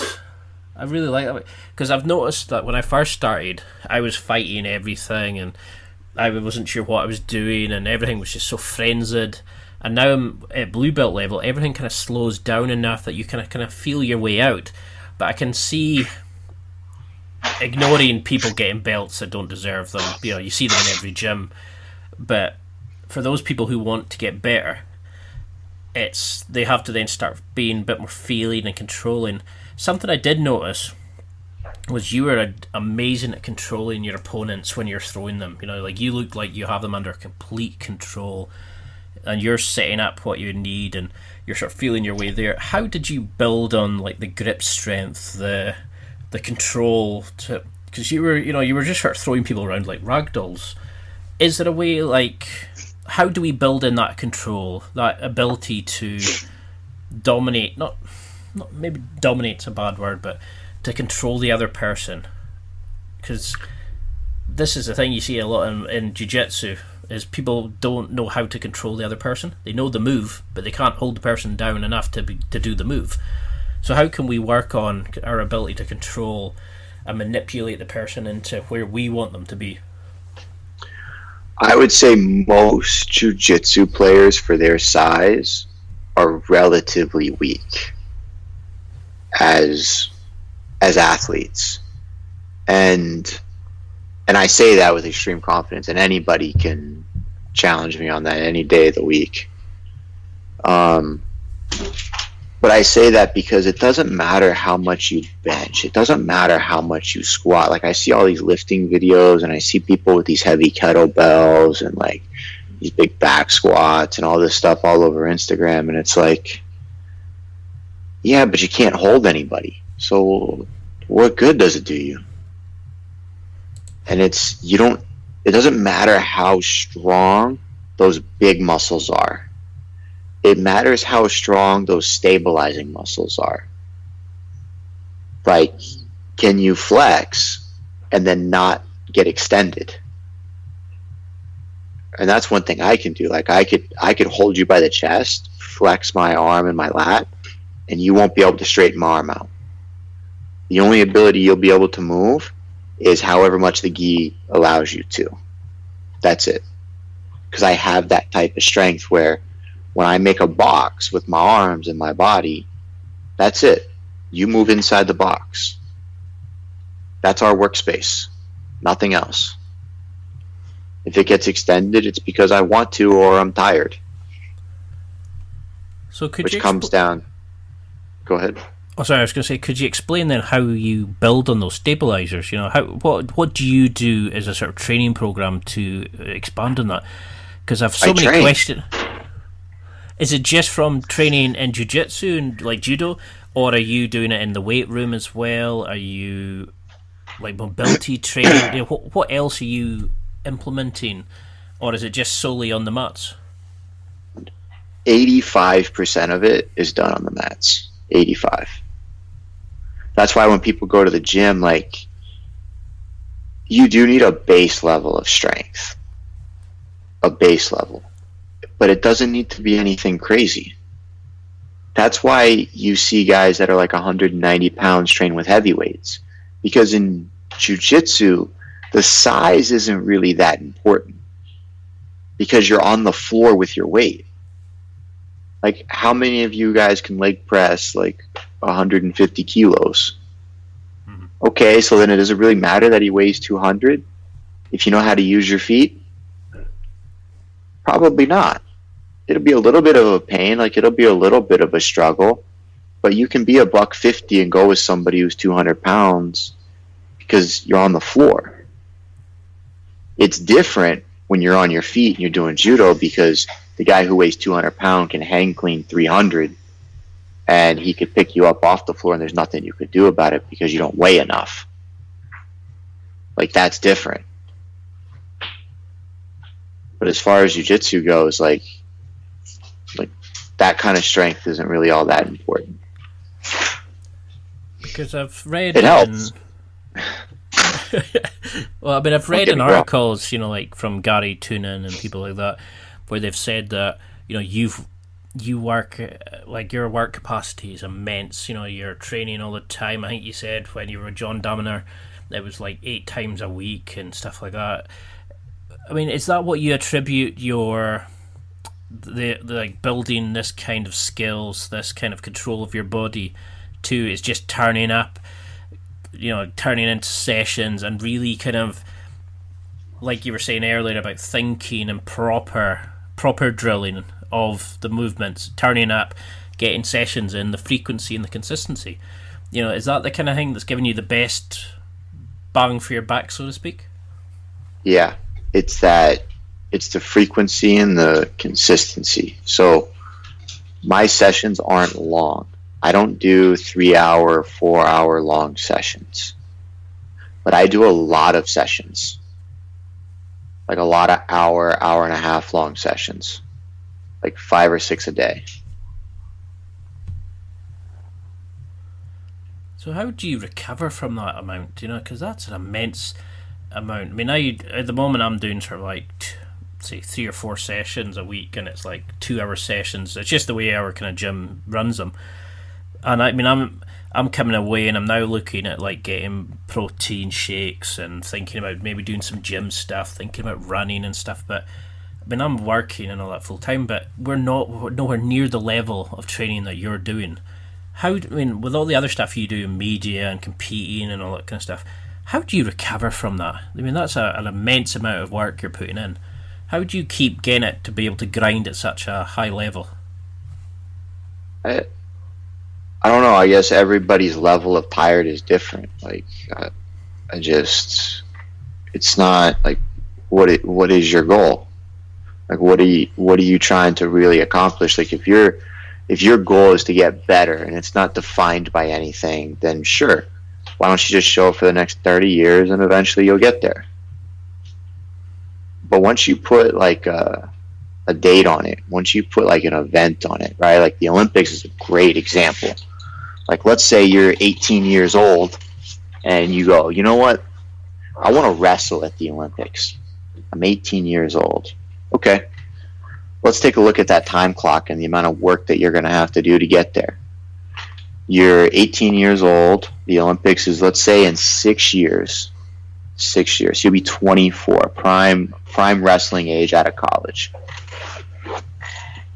really like that, because I've noticed that when I first started, I was fighting everything and I wasn't sure what I was doing and everything was just so frenzied. And now I'm at blue belt level, everything kind of slows down enough that you kind of feel your way out. But I can see ignoring people getting belts that don't deserve them. You see them in every gym. But for those people who want to get better, they have to then start being a bit more feeling and controlling. Something I did notice was you were amazing at controlling your opponents when you're throwing them. You look like you have them under complete control and you're setting up what you need and you're sort of feeling your way there. How did you build on the grip strength, the control because you were just sort of throwing people around like ragdolls. Is there a way, how do we build in that control, that ability to dominate, not maybe dominate's a bad word, but to control the other person. Because this is the thing you see a lot in Jiu-Jitsu, is people don't know how to control the other person. They know the move, but they can't hold the person down enough to do the move. So how can we work on our ability to control and manipulate the person into where we want them to be? I would say most jiu-jitsu players for their size are relatively weak as athletes. And I say that with extreme confidence, and anybody can challenge me on that any day of the week. But I say that because it doesn't matter how much you bench. It doesn't matter how much you squat. Like, I see all these lifting videos, and I see people with these heavy kettlebells and, like, these big back squats and all this stuff all over Instagram. And it's like, yeah, but you can't hold anybody. So what good does it do you? And it doesn't matter how strong those big muscles are. It matters how strong those stabilizing muscles are. Like, can you flex and then not get extended? And that's one thing I can do. Like, I could hold you by the chest, flex my arm and my lat, and you won't be able to straighten my arm out. The only ability you'll be able to move is however much the gi allows you to. That's it. Because I have that type of strength where when I make a box with my arms and my body, that's it. You move inside the box. That's our workspace. Nothing else. If it gets extended, it's because I want to or I'm tired. So which comes down... Go ahead. Oh, sorry, I was going to say, could you explain then how you build on those stabilizers? You know, what do you do as a sort of training program to expand on that? Because I've so many questions. Is it just from training in jiu-jitsu and like judo, or are you doing it in the weight room as well? Are you like mobility training? You know, what else are you implementing, or is it just solely on the mats? 85% of it is done on the mats. 85. That's why when people go to the gym, like, you do need a base level of strength. A base level. But it doesn't need to be anything crazy. That's why you see guys that are like 190 pounds train with heavyweights. Because in jiu-jitsu, the size isn't really that important. Because you're on the floor with your weight. Like, how many of you guys can leg press like 150 kilos? Mm-hmm. Okay, so then it doesn't really matter that he weighs 200 if you know how to use your feet? Probably not. It'll be a little bit of a pain, like it'll be a little bit of a struggle, but you can be a $150 and go with somebody who's 200 pounds because you're on the floor. It's different when you're on your feet and you're doing judo because the guy who weighs 200 pounds can hang clean 300 and he could pick you up off the floor and there's nothing you could do about it because you don't weigh enough. Like, that's different. But as far as jiu-jitsu goes, like that kind of strength isn't really all that important. Because I've read it helps. Well, I mean, I've read in articles, you know, like from Gary Toonan and people like that, where they've said that, you know, you work, like, your work capacity is immense. You know, you're training all the time. I think you said when you were John Daminer, it was like 8 times a week and stuff like that. I mean, is that what you attribute the like building this kind of skills, this kind of control of your body to? Is just turning up, you know, turning into sessions and really kind of, like you were saying earlier about thinking and proper drilling of the movements, turning up, getting sessions in, the frequency and the consistency. You know, is that the kind of thing that's giving you the best bang for your back, so to speak? Yeah, it's the frequency and the consistency. So my sessions aren't long. I don't do 3-hour, 4-hour long sessions, but I do a lot of sessions, like a lot of hour and a half long sessions, like 5 or 6 a day. So how do you recover from that amount? You know, because that's an immense amount. I mean, at the moment I'm doing sort of like say 3 or 4 sessions a week, and it's like 2-hour sessions. It's just the way our kind of gym runs them. And I mean, I'm coming away, and I'm now looking at like getting protein shakes and thinking about maybe doing some gym stuff, thinking about running and stuff. But I mean, I'm working and all that full time, but we're nowhere near the level of training that you're doing. I mean, with all the other stuff you do in media and competing and all that kind of stuff, how do you recover from that? I mean, that's an immense amount of work you're putting in. How do you keep getting it to be able to grind at such a high level? I don't know. I guess everybody's level of tired is different. Like, it's not like what is your goal? Like, what are you trying to really accomplish? Like, if your goal is to get better and it's not defined by anything, then sure. Why don't you just show up for the next 30 years and eventually you'll get there? But once you put like a date on it, once you put like an event on it, right? Like the Olympics is a great example. Like, let's say you're 18 years old and you go, you know what? I want to wrestle at the Olympics. I'm 18 years old. Okay. Let's take a look at that time clock and the amount of work that you're going to have to do to get there. You're 18 years old. The Olympics is, let's say, in 6 years. 6 years. You'll be 24, prime wrestling age out of college.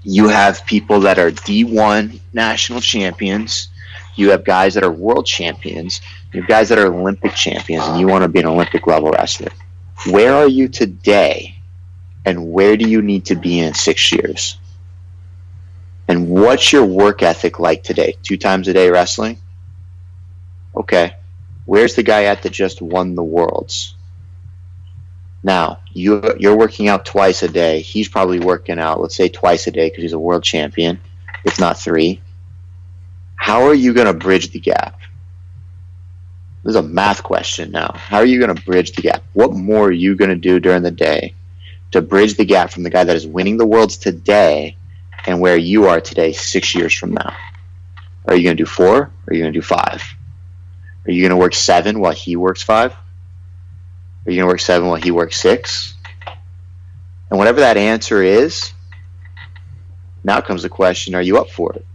You have people that are D1 national champions. You have guys that are world champions. You have guys that are Olympic champions, and you want to be an Olympic level wrestler. Where are you today, and where do you need to be in 6 years? And what's your work ethic like today? 2 times a day wrestling? Okay. Where's the guy at that just won the Worlds? Now, you're working out twice a day. He's probably working out, let's say, twice a day because he's a world champion, if not 3. How are you going to bridge the gap? This is a math question now. How are you going to bridge the gap? What more are you going to do during the day to bridge the gap from the guy that is winning the Worlds today and where you are today 6 years from now? Are you going to do 4? Or are you going to do 5? Are you going to work 7 while he works 5? Are you going to work 7 while he works 6? And whatever that answer is, now comes the question, are you up for it?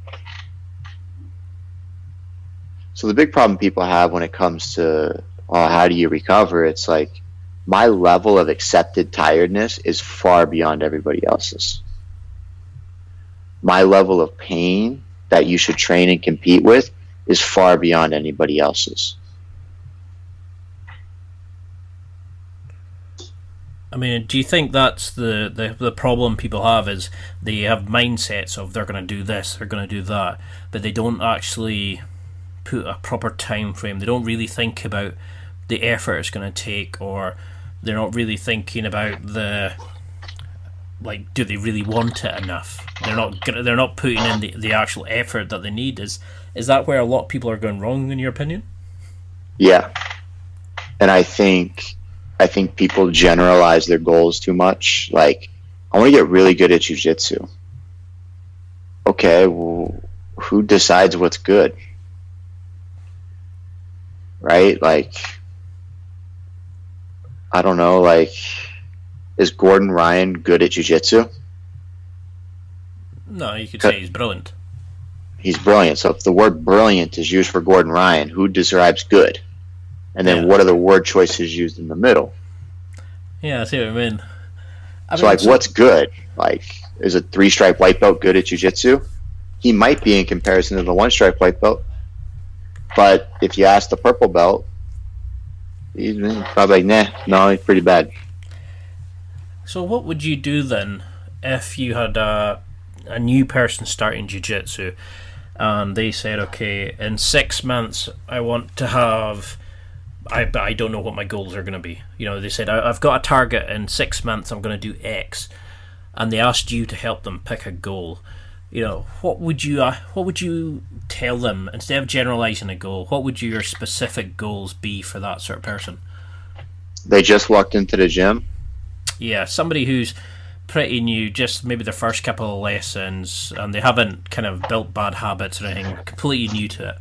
So the big problem people have when it comes to how do you recover, it's like my level of accepted tiredness is far beyond everybody else's. My level of pain that you should train and compete with is far beyond anybody else's. I mean, do you think that's the problem people have is they have mindsets of they're going to do this, they're going to do that, but they don't actually put a proper time frame. They don't really think about the effort it's going to take, or they're not really thinking about do they really want it enough? They're not putting in the actual effort that they need. Is that where a lot of people are going wrong, in your opinion? Yeah. And I think people generalize their goals too much. Like, I want to get really good at Jiu-Jitsu. Okay, well, who decides what's good? Right? Like, I don't know, like, is Gordon Ryan good at Jiu-Jitsu? No, you could say he's brilliant. He's brilliant. So if the word brilliant is used for Gordon Ryan, who describes good? And then what are the word choices used in the middle? Yeah, I see what you mean. What's good? Like, is a 3-stripe white belt good at Jiu-Jitsu? He might be in comparison to the 1-stripe white belt. But if you ask the purple belt, he's probably like, no, he's pretty bad. So what would you do then if you had a new person starting Jiu-Jitsu and they said, okay, in 6 months I want to have... I don't know what my goals are going to be. You know, they said, I've got a target in 6 months, I'm going to do X. And they asked you to help them pick a goal. You know, what would you tell them, instead of generalizing a goal, what would your specific goals be for that sort of person? They just walked into the gym? Yeah, somebody who's pretty new, just maybe their first couple of lessons, and they haven't kind of built bad habits or anything, completely new to it.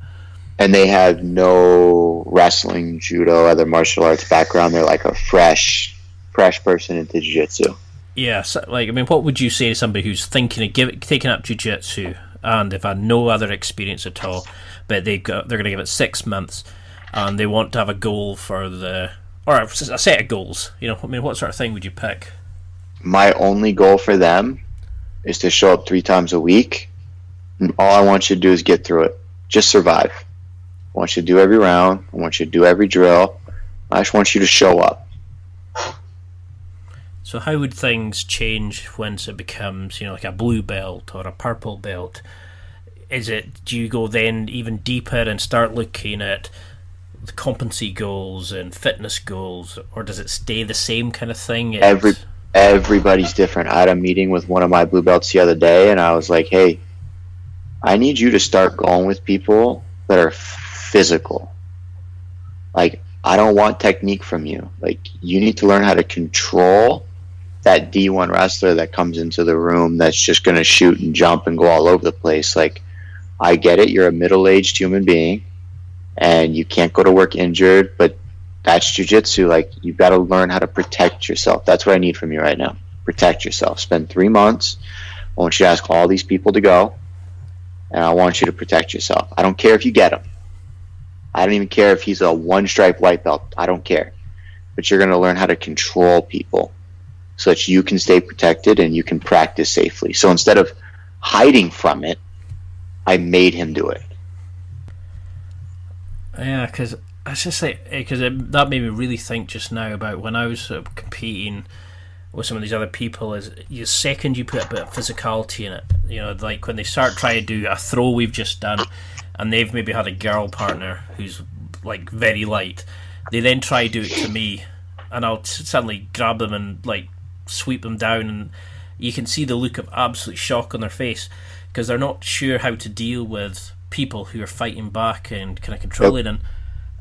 and they have no wrestling, judo, other martial arts background. They're like a fresh person into jiu-jitsu. Yeah, so, like, I mean, what would you say to somebody who's thinking of taking up jiu-jitsu and they've had no other experience at all, but they're going to give it 6 months and they want to have a goal or a set of goals? You know, I mean, what sort of thing would you pick? My only goal for them is to show up 3 times a week, and all I want you to do is get through it. Just survive. I want you to do every round. I want you to do every drill. I just want you to show up. So how would things change once it becomes, you know, like a blue belt or a purple belt? Do you go then even deeper and start looking at the competency goals and fitness goals, or does it stay the same kind of thing? Everybody's different. I had a meeting with one of my blue belts the other day, and I was like, hey, I need you to start going with people that are physical. Like, I don't want technique from you. Like, you need to learn how to control that D1 wrestler that comes into the room that's just going to shoot and jump and go all over the place. Like, I get it. You're a middle-aged human being, and you can't go to work injured, but that's jiu-jitsu. Like, you've got to learn how to protect yourself. That's what I need from you right now. Protect yourself. Spend 3 months. I want you to ask all these people to go, and I want you to protect yourself. I don't care if you get him. I don't even care if he's a 1-stripe white belt. I don't care. But you're going to learn how to control people so that you can stay protected and you can practice safely. So instead of hiding from it, I made him do it. Yeah, because it's just like, that made me really think just now about when I was sort of competing with some of these other people. Is the second you put a bit of physicality in it, you know, like when they start trying to do a throw we've just done, and they've maybe had a girl partner who's like very light, they then try to do it to me, and I'll suddenly grab them and like sweep them down, and you can see the look of absolute shock on their face because they're not sure how to deal with people who are fighting back and kind of controlling.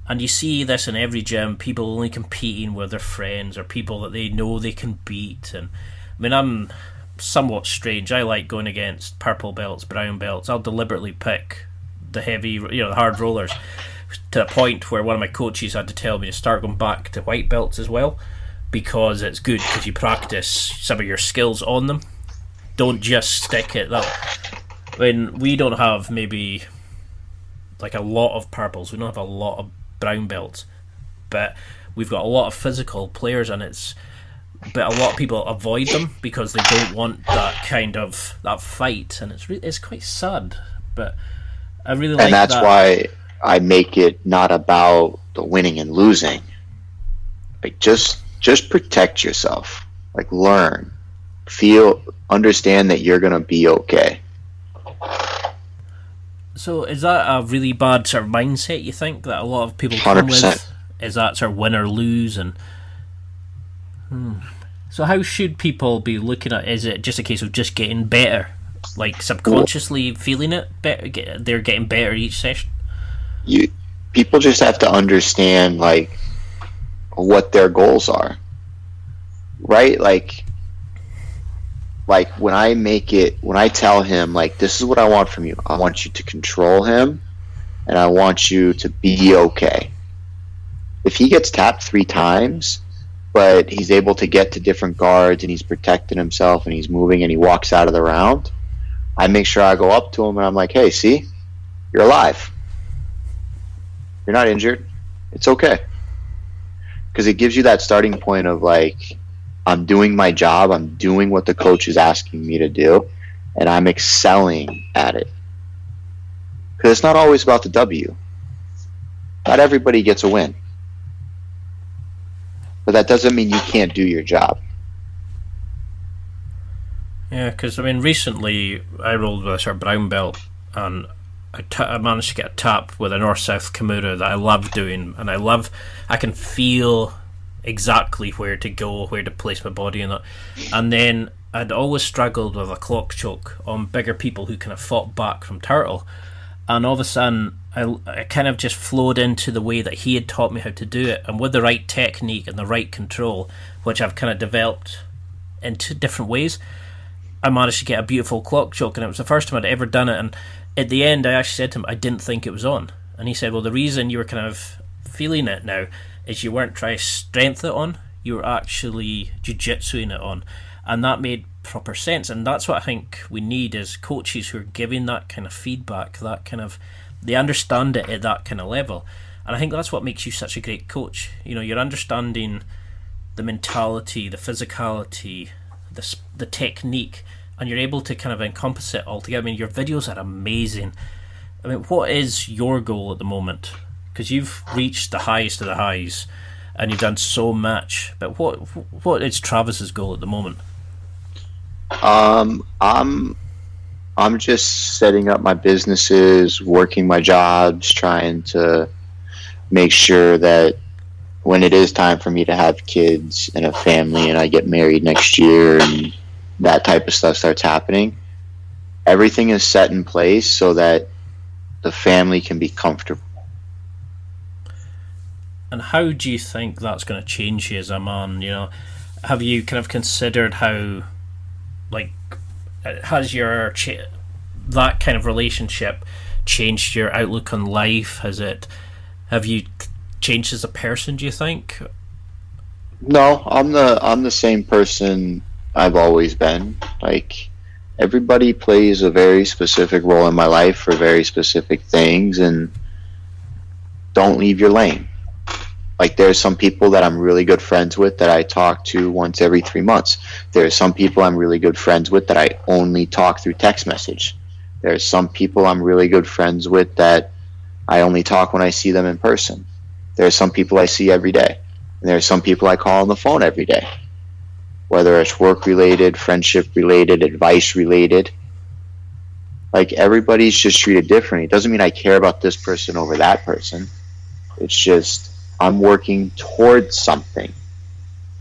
And you see this in every gym, people only competing with their friends or people that they know they can beat. And I mean, I'm somewhat strange. I like going against purple belts, brown belts. I'll deliberately pick the heavy, you know, the hard rollers, to the point where one of my coaches had to tell me to start going back to white belts as well, because it's good because you practice some of your skills on them. Don't just stick at that. I mean, we don't have maybe like a lot of purples. We don't have a lot of brown belts, but we've got a lot of physical players, and but a lot of people avoid them because they don't want that kind of that fight, and it's quite sad. But I really like that. And that's why I make it not about the winning and losing. Like, just protect yourself. Like, learn, feel, understand that you're gonna be okay. So is that a really bad sort of mindset, you think, that a lot of people come 100%. with? Is that sort of win or lose? And so how should people be looking at? Is it just a case of just getting better, like subconsciously feeling it better? They're getting better each session. People just have to understand like what their goals are, right? Like when I tell him, like, this is what I want from you. I want you to control him, and I want you to be okay. If he gets tapped 3 times, but he's able to get to different guards, and he's protecting himself, and he's moving, and he walks out of the round, I make sure I go up to him, and I'm like, hey, see? You're alive. You're not injured. It's okay. Because it gives you that starting point of, like, I'm doing my job, I'm doing what the coach is asking me to do, and I'm excelling at it. Because it's not always about the W. Not everybody gets a win. But that doesn't mean you can't do your job. Yeah, because, I mean, recently I rolled with a sort of brown belt, and I managed to get a tap with a north-south Kimura that I love doing, and I can feel exactly where to go, where to place my body in it. And then I'd always struggled with a clock choke on bigger people who kind of fought back from turtle, and all of a sudden I kind of just flowed into the way that he had taught me how to do it, and with the right technique and the right control, which I've kind of developed into different ways, I managed to get a beautiful clock choke, and it was the first time I'd ever done it. And at the end I actually said to him, I didn't think it was on. and he said, well, the reason you were kind of feeling it now is you weren't trying to strengthen it on, you were actually jiu-jitsuing it on. And that made proper sense, and that's what I think we need is coaches who are giving that kind of feedback, that kind of, they understand it at that kind of level. And I think that's what makes you such a great coach. You know, you're understanding the mentality, the physicality, the technique, and you're able to kind of encompass it all together. I mean, your videos are amazing. I mean, what is your goal at the moment? Because you've reached the highest of the highs, and you've done so much. But what is Travis's goal at the moment? I'm just setting up my businesses, working my jobs, trying to make sure that when it is time for me to have kids and a family and I get married next year and that type of stuff starts happening, everything is set in place so that the family can be comfortable. And how do you think that's going to change you as a man? You know, have you kind of considered how, like, has your that kind of relationship changed your outlook on life? Have you changed as a person, do you think? No, I'm the same person I've always been. Like, everybody plays a very specific role in my life for very specific things, and don't leave your lane. Like, there's some people that I'm really good friends with that I talk to once every 3 months. There's some people I'm really good friends with that I only talk through text message. There's some people I'm really good friends with that I only talk when I see them in person. There's some people I see every day. And there's some people I call on the phone every day. Whether it's work related, friendship related, advice related. Like, everybody's just treated differently. It doesn't mean I care about this person over that person. It's just I'm working towards something.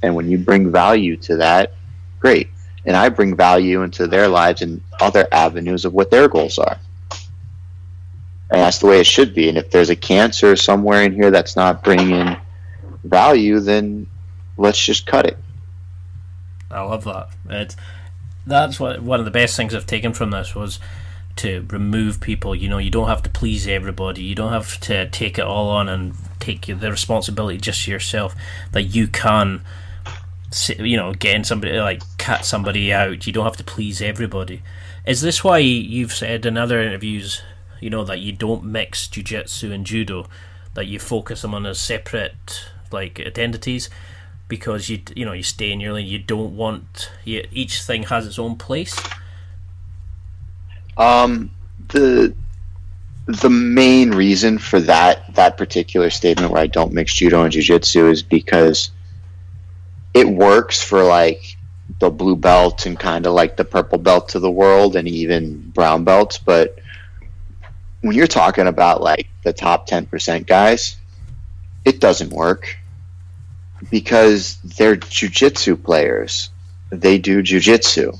And when you bring value to that, great. And I bring value into their lives and other avenues of what their goals are. And that's the way it should be. And if there's a cancer somewhere in here that's not bringing value, then let's just cut it. I love that. That's what one of the best things I've taken from this was to remove people. You know, you don't have to please everybody. You don't have to take it all on and take the responsibility just to yourself. That you can, you know, getting somebody, like, cut somebody out. You don't have to please everybody. Is this why you've said in other interviews, you know, that you don't mix jiu-jitsu and judo, that you focus them on as separate, like, identities, because you stay in your lane. You don't want, each thing has its own place. The main reason for that particular statement where I don't mix judo and jiu-jitsu is because it works for, like, the blue belt and kind of like the purple belt of the world and even brown belts, but when you're talking about, like, the top 10% guys, it doesn't work because they're jiu-jitsu players. They do jiu-jitsu.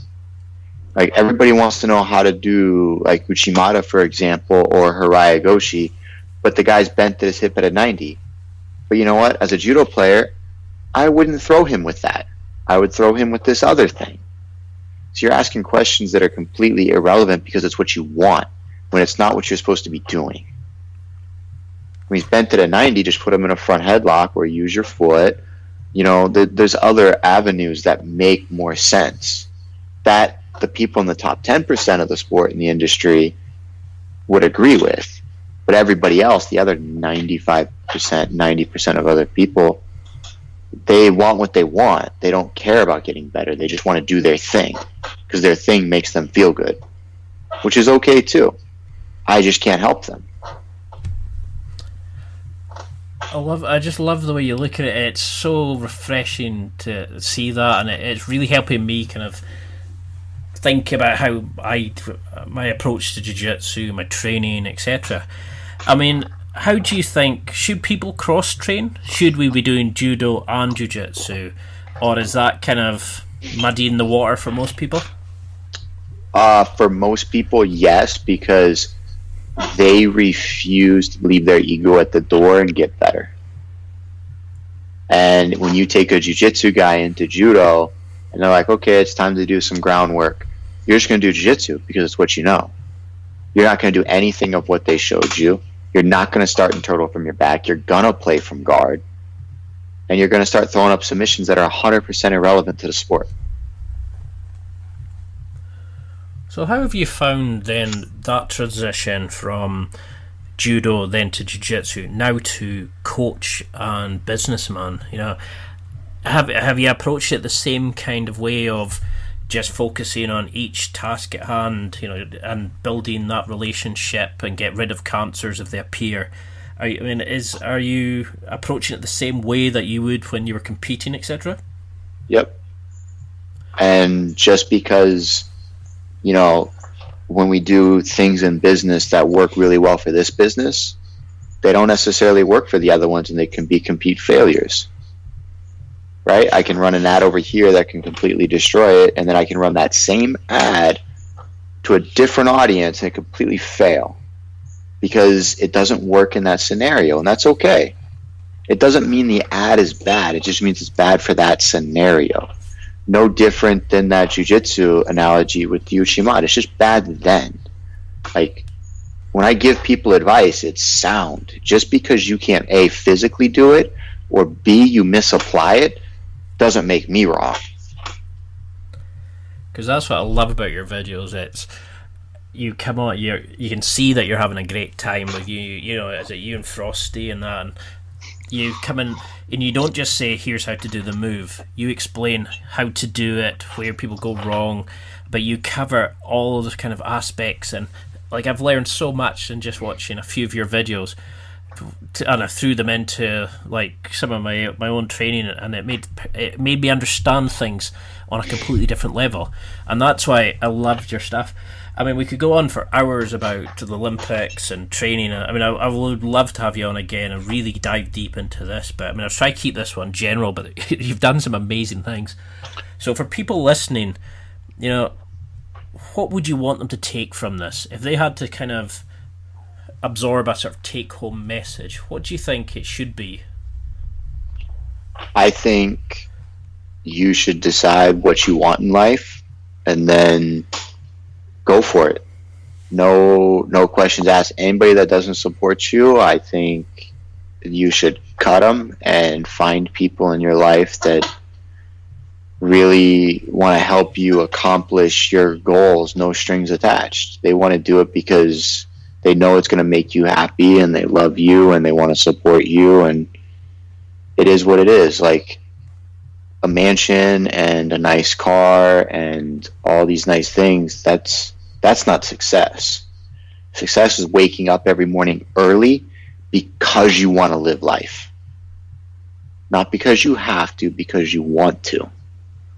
Like, everybody wants to know how to do, like, Uchimata, for example, or Haraya Goshi, but the guy's bent at his hip at a 90. But you know what? As a judo player, I wouldn't throw him with that. I would throw him with this other thing. So you're asking questions that are completely irrelevant because it's what you want, when it's not what you're supposed to be doing. When he's bent at a 90, just put him in a front headlock or use your foot. You know, there's other avenues that make more sense that the people in the top 10% of the sport in the industry would agree with. But everybody else, the other 95%, 90% of other people, they want what they want. They don't care about getting better. They just want to do their thing because their thing makes them feel good, which is okay too. I just can't help them. I just love the way you look at it. It's so refreshing to see that, and it's really helping me kind of think about how my approach to jiu-jitsu, my training, etc. I mean, how do you think, should people cross-train? Should we be doing judo and jiu-jitsu? Or is that kind of muddying the water for most people? For most people, yes, because they refuse to leave their ego at the door and get better. And when you take a jiu-jitsu guy into judo, and they're like, okay, it's time to do some groundwork, you're just going to do jiu-jitsu because it's what you know. You're not going to do anything of what they showed you. You're not going to start in turtle from your back. You're going to play from guard. And you're going to start throwing up submissions that are 100% irrelevant to the sport. So how have you found then that transition from judo then to jiu-jitsu, now to coach and businessman? You know, have you approached it the same kind of way of just focusing on each task at hand, you know, and building that relationship and get rid of cancers if they appear? Are you approaching it the same way that you would when you were competing, etc.? Yep. And just because, you know, when we do things in business that work really well for this business, they don't necessarily work for the other ones, and they can be complete failures. Right? I can run an ad over here that can completely destroy it, and then I can run that same ad to a different audience and it completely fail because it doesn't work in that scenario, and that's okay. It doesn't mean the ad is bad. It just means it's bad for that scenario. No different than that jiu-jitsu analogy with the Uchimat. It's just bad then. Like, when I give people advice, it's sound. Just because you can't A, physically do it, or B, you misapply it, doesn't make me wrong. Because that's what I love about your videos. It's you come on, you can see that you're having a great time with you know, is it you and Frosty and that, and you come in and you don't just say here's how to do the move. You explain how to do it, where people go wrong, but you cover all of those kind of aspects. And like, I've learned so much in just watching a few of your videos, and I threw them into like some of my own training, and it made me understand things on a completely different level. And that's why I loved your stuff. I mean, we could go on for hours about the Olympics and training. I mean, I would love to have you on again and really dive deep into this, but I mean, I'll try to keep this one general, but you've done some amazing things. So for people listening, you know, what would you want them to take from this? If they had to kind of absorb a sort of take-home message, what do you think it should be? I think you should decide what you want in life and then go for it. No questions asked. Anybody that doesn't support you, I think you should cut them and find people in your life that really want to help you accomplish your goals, no strings attached. They want to do it because they know it's going to make you happy, and they love you, and they want to support you, and it is what it is. Like, a mansion and a nice car and all these nice things, that's not success. Success is waking up every morning early because you want to live life. Not because you have to, because you want to.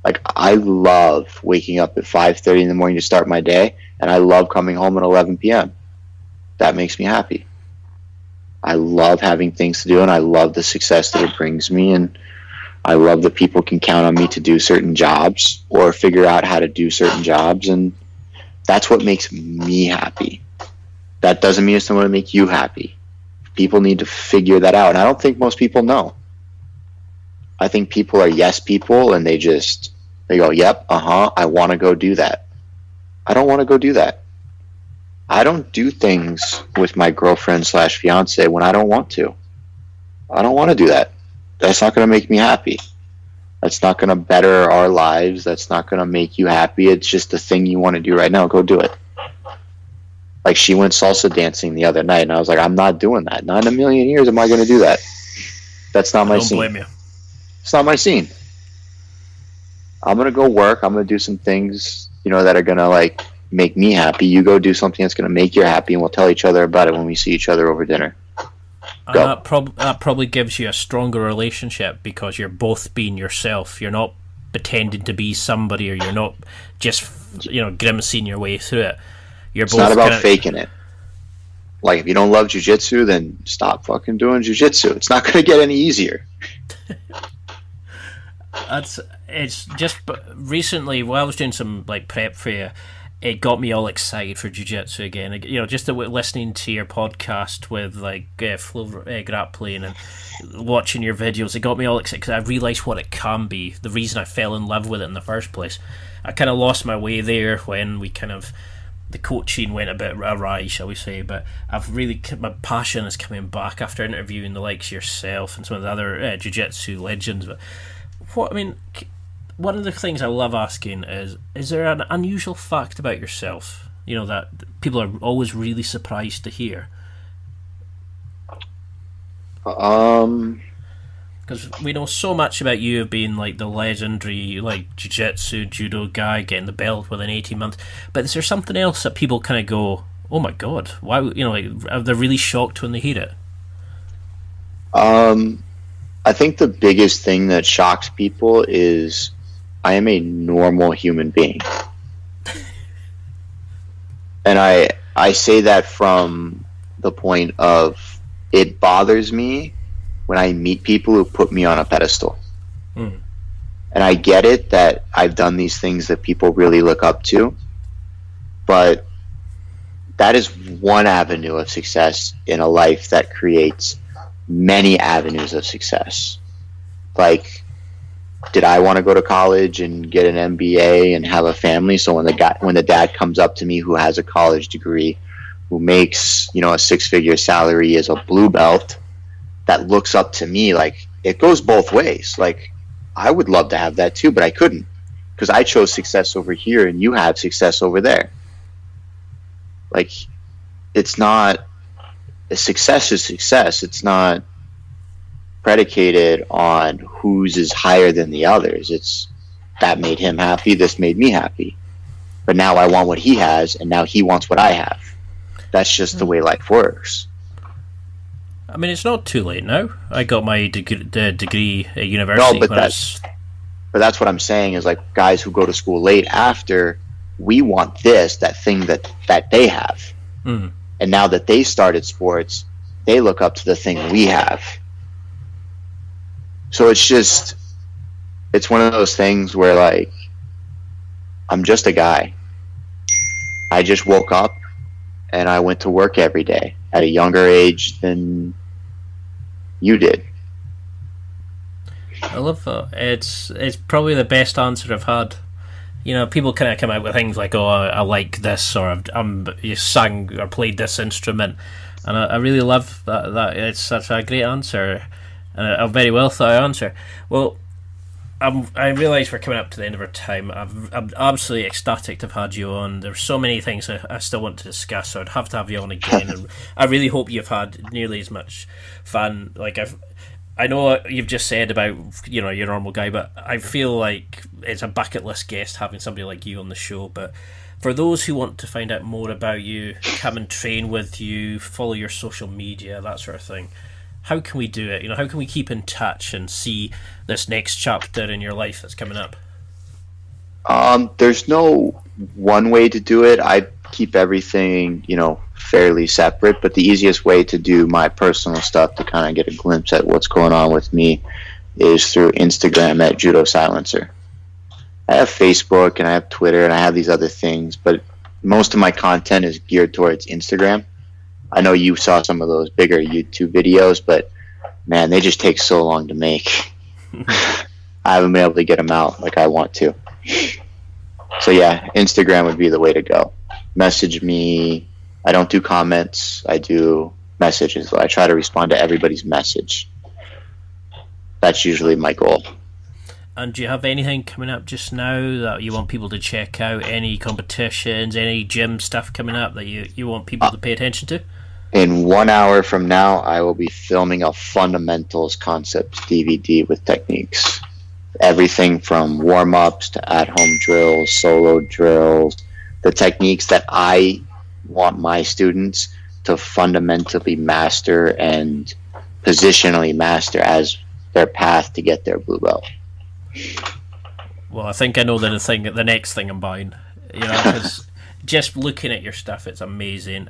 Like, I love waking up at 5:30 in the morning to start my day, and I love coming home at 11 p.m. That makes me happy. I love having things to do, and I love the success that it brings me, and I love that people can count on me to do certain jobs or figure out how to do certain jobs, and that's what makes me happy. That doesn't mean it's not going to make you happy. People need to figure that out, and I don't think most people know. I think people are yes people, and they go, yep, I want to go do that. I don't want to go do that. I don't do things with my girlfriend / fiance when I don't want to. I don't want to do that. That's not going to make me happy. That's not going to better our lives. That's not going to make you happy. It's just the thing you want to do right now. Go do it. Like, she went salsa dancing the other night, and I was like, I'm not doing that. Not in a million years am I going to do that. That's not my scene. I don't blame you. It's not my scene. I'm going to go work. I'm going to do some things, that are going to, like, make me happy. You go do something that's going to make you happy, and we'll tell each other about it when we see each other over dinner. And that probably gives you a stronger relationship because you're both being yourself. You're not pretending to be somebody, or you're not just grimacing your way through it. It's not about faking it. Like, if you don't love jiu-jitsu, then stop fucking doing jiu-jitsu. It's not going to get any easier. It's just recently, while I was doing some like prep for you, it got me all excited for jiu-jitsu again. Just listening to your podcast with like flow grappling and watching your videos, it got me all excited because I realised what it can be. The reason I fell in love with it in the first place. I kind of lost my way there when we kind of, the coaching went a bit awry, shall we say, but my passion is coming back after interviewing the likes of yourself and some of the other Jiu-Jitsu legends. But one of the things I love asking is there an unusual fact about yourself, that people are always really surprised to hear? Because we know so much about you being like the legendary jiu-jitsu judo guy getting the belt within 18 months, but is there something else that people kind of go, oh my god, why, are they really shocked when they hear it? I think the biggest thing that shocks people is I am a normal human being. And I say that from the point of, it bothers me when I meet people who put me on a pedestal. And I get it that I've done these things that people really look up to, but that is one avenue of success in a life that creates many avenues of success. Like, did I want to go to college and get an MBA and have a family? So when the dad comes up to me who has a college degree, who makes, a six-figure salary as a blue belt, that looks up to me, like, it goes both ways. Like, I would love to have that too, but I couldn't, because I chose success over here and you have success over there. Like, it's not, success is success. It's not predicated on whose is higher than the others. It's that made him happy, this made me happy. But now I want what he has, and now he wants what I have. That's just the way life works. I mean, it's not too late now. I got my degree at university. No, but that's what I'm saying is, like, guys who go to school late after, we want that thing that they have. And now that they started sports, they look up to the thing we have. So it's one of those things where, like, I'm just a guy. I just woke up and I went to work every day at a younger age than you did. I love that. It's probably the best answer I've had. People kind of come out with things like, oh, I like this, or you sang or played this instrument, and I really love that. It's such a great answer, and a very well thought answer. Well, I realise we're coming up to the end of our time. I'm absolutely ecstatic to have had you on. There's so many things I still want to discuss, so I'd have to have you on again. And I really hope you've had nearly as much fun. Like, I know what you've just said about, you're a normal guy, but I feel like it's a bucket list guest having somebody like you on the show. But for those who want to find out more about you, come and train with you, follow your social media, that sort of thing, how can we do it? How can we keep in touch and see this next chapter in your life that's coming up? There's no one way to do it. I keep everything, fairly separate, but the easiest way to do my personal stuff, to kind of get a glimpse at what's going on with me, is through Instagram at Judo Silencer. I have Facebook and I have Twitter and I have these other things, but most of my content is geared towards Instagram. I know you saw some of those bigger YouTube videos, but man, they just take so long to make. I haven't been able to get them out like I want to. So yeah, Instagram would be the way to go. Message me. I don't do comments. I do messages. I try to respond to everybody's message. That's usually my goal. And do you have anything coming up just now that you want people to check out? Any competitions, any gym stuff coming up that you want people to pay attention to? In 1 hour from now, I will be filming a fundamentals concept DVD with techniques. Everything from warm-ups to at-home drills, solo drills, the techniques that I want my students to fundamentally master and positionally master as their path to get their blue belt. Well, I think I know the next thing I'm buying. Because just looking at your stuff, it's amazing.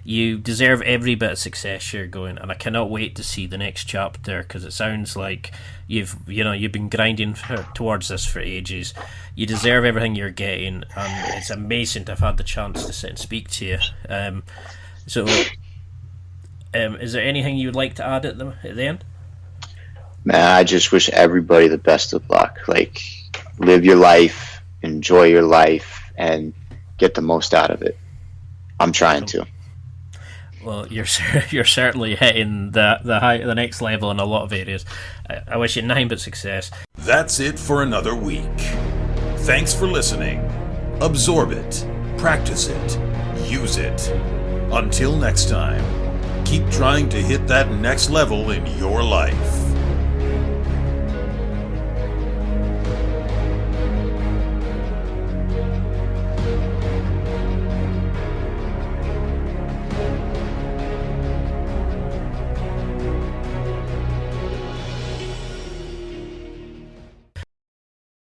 You deserve every bit of success you're going, and I cannot wait to see the next chapter, because it sounds like you've been grinding towards this for ages. You deserve everything you're getting, and it's amazing to have had the chance to sit and speak to you. Is there anything you would like to add at the end? Man, I just wish everybody the best of luck. Like, live your life, enjoy your life, and get the most out of it. I'm trying to. Well, you're certainly hitting the next level in a lot of areas. I wish you nothing but success. That's it for another week. Thanks for listening. Absorb it, practice it, use it. Until next time, keep trying to hit that next level in your life.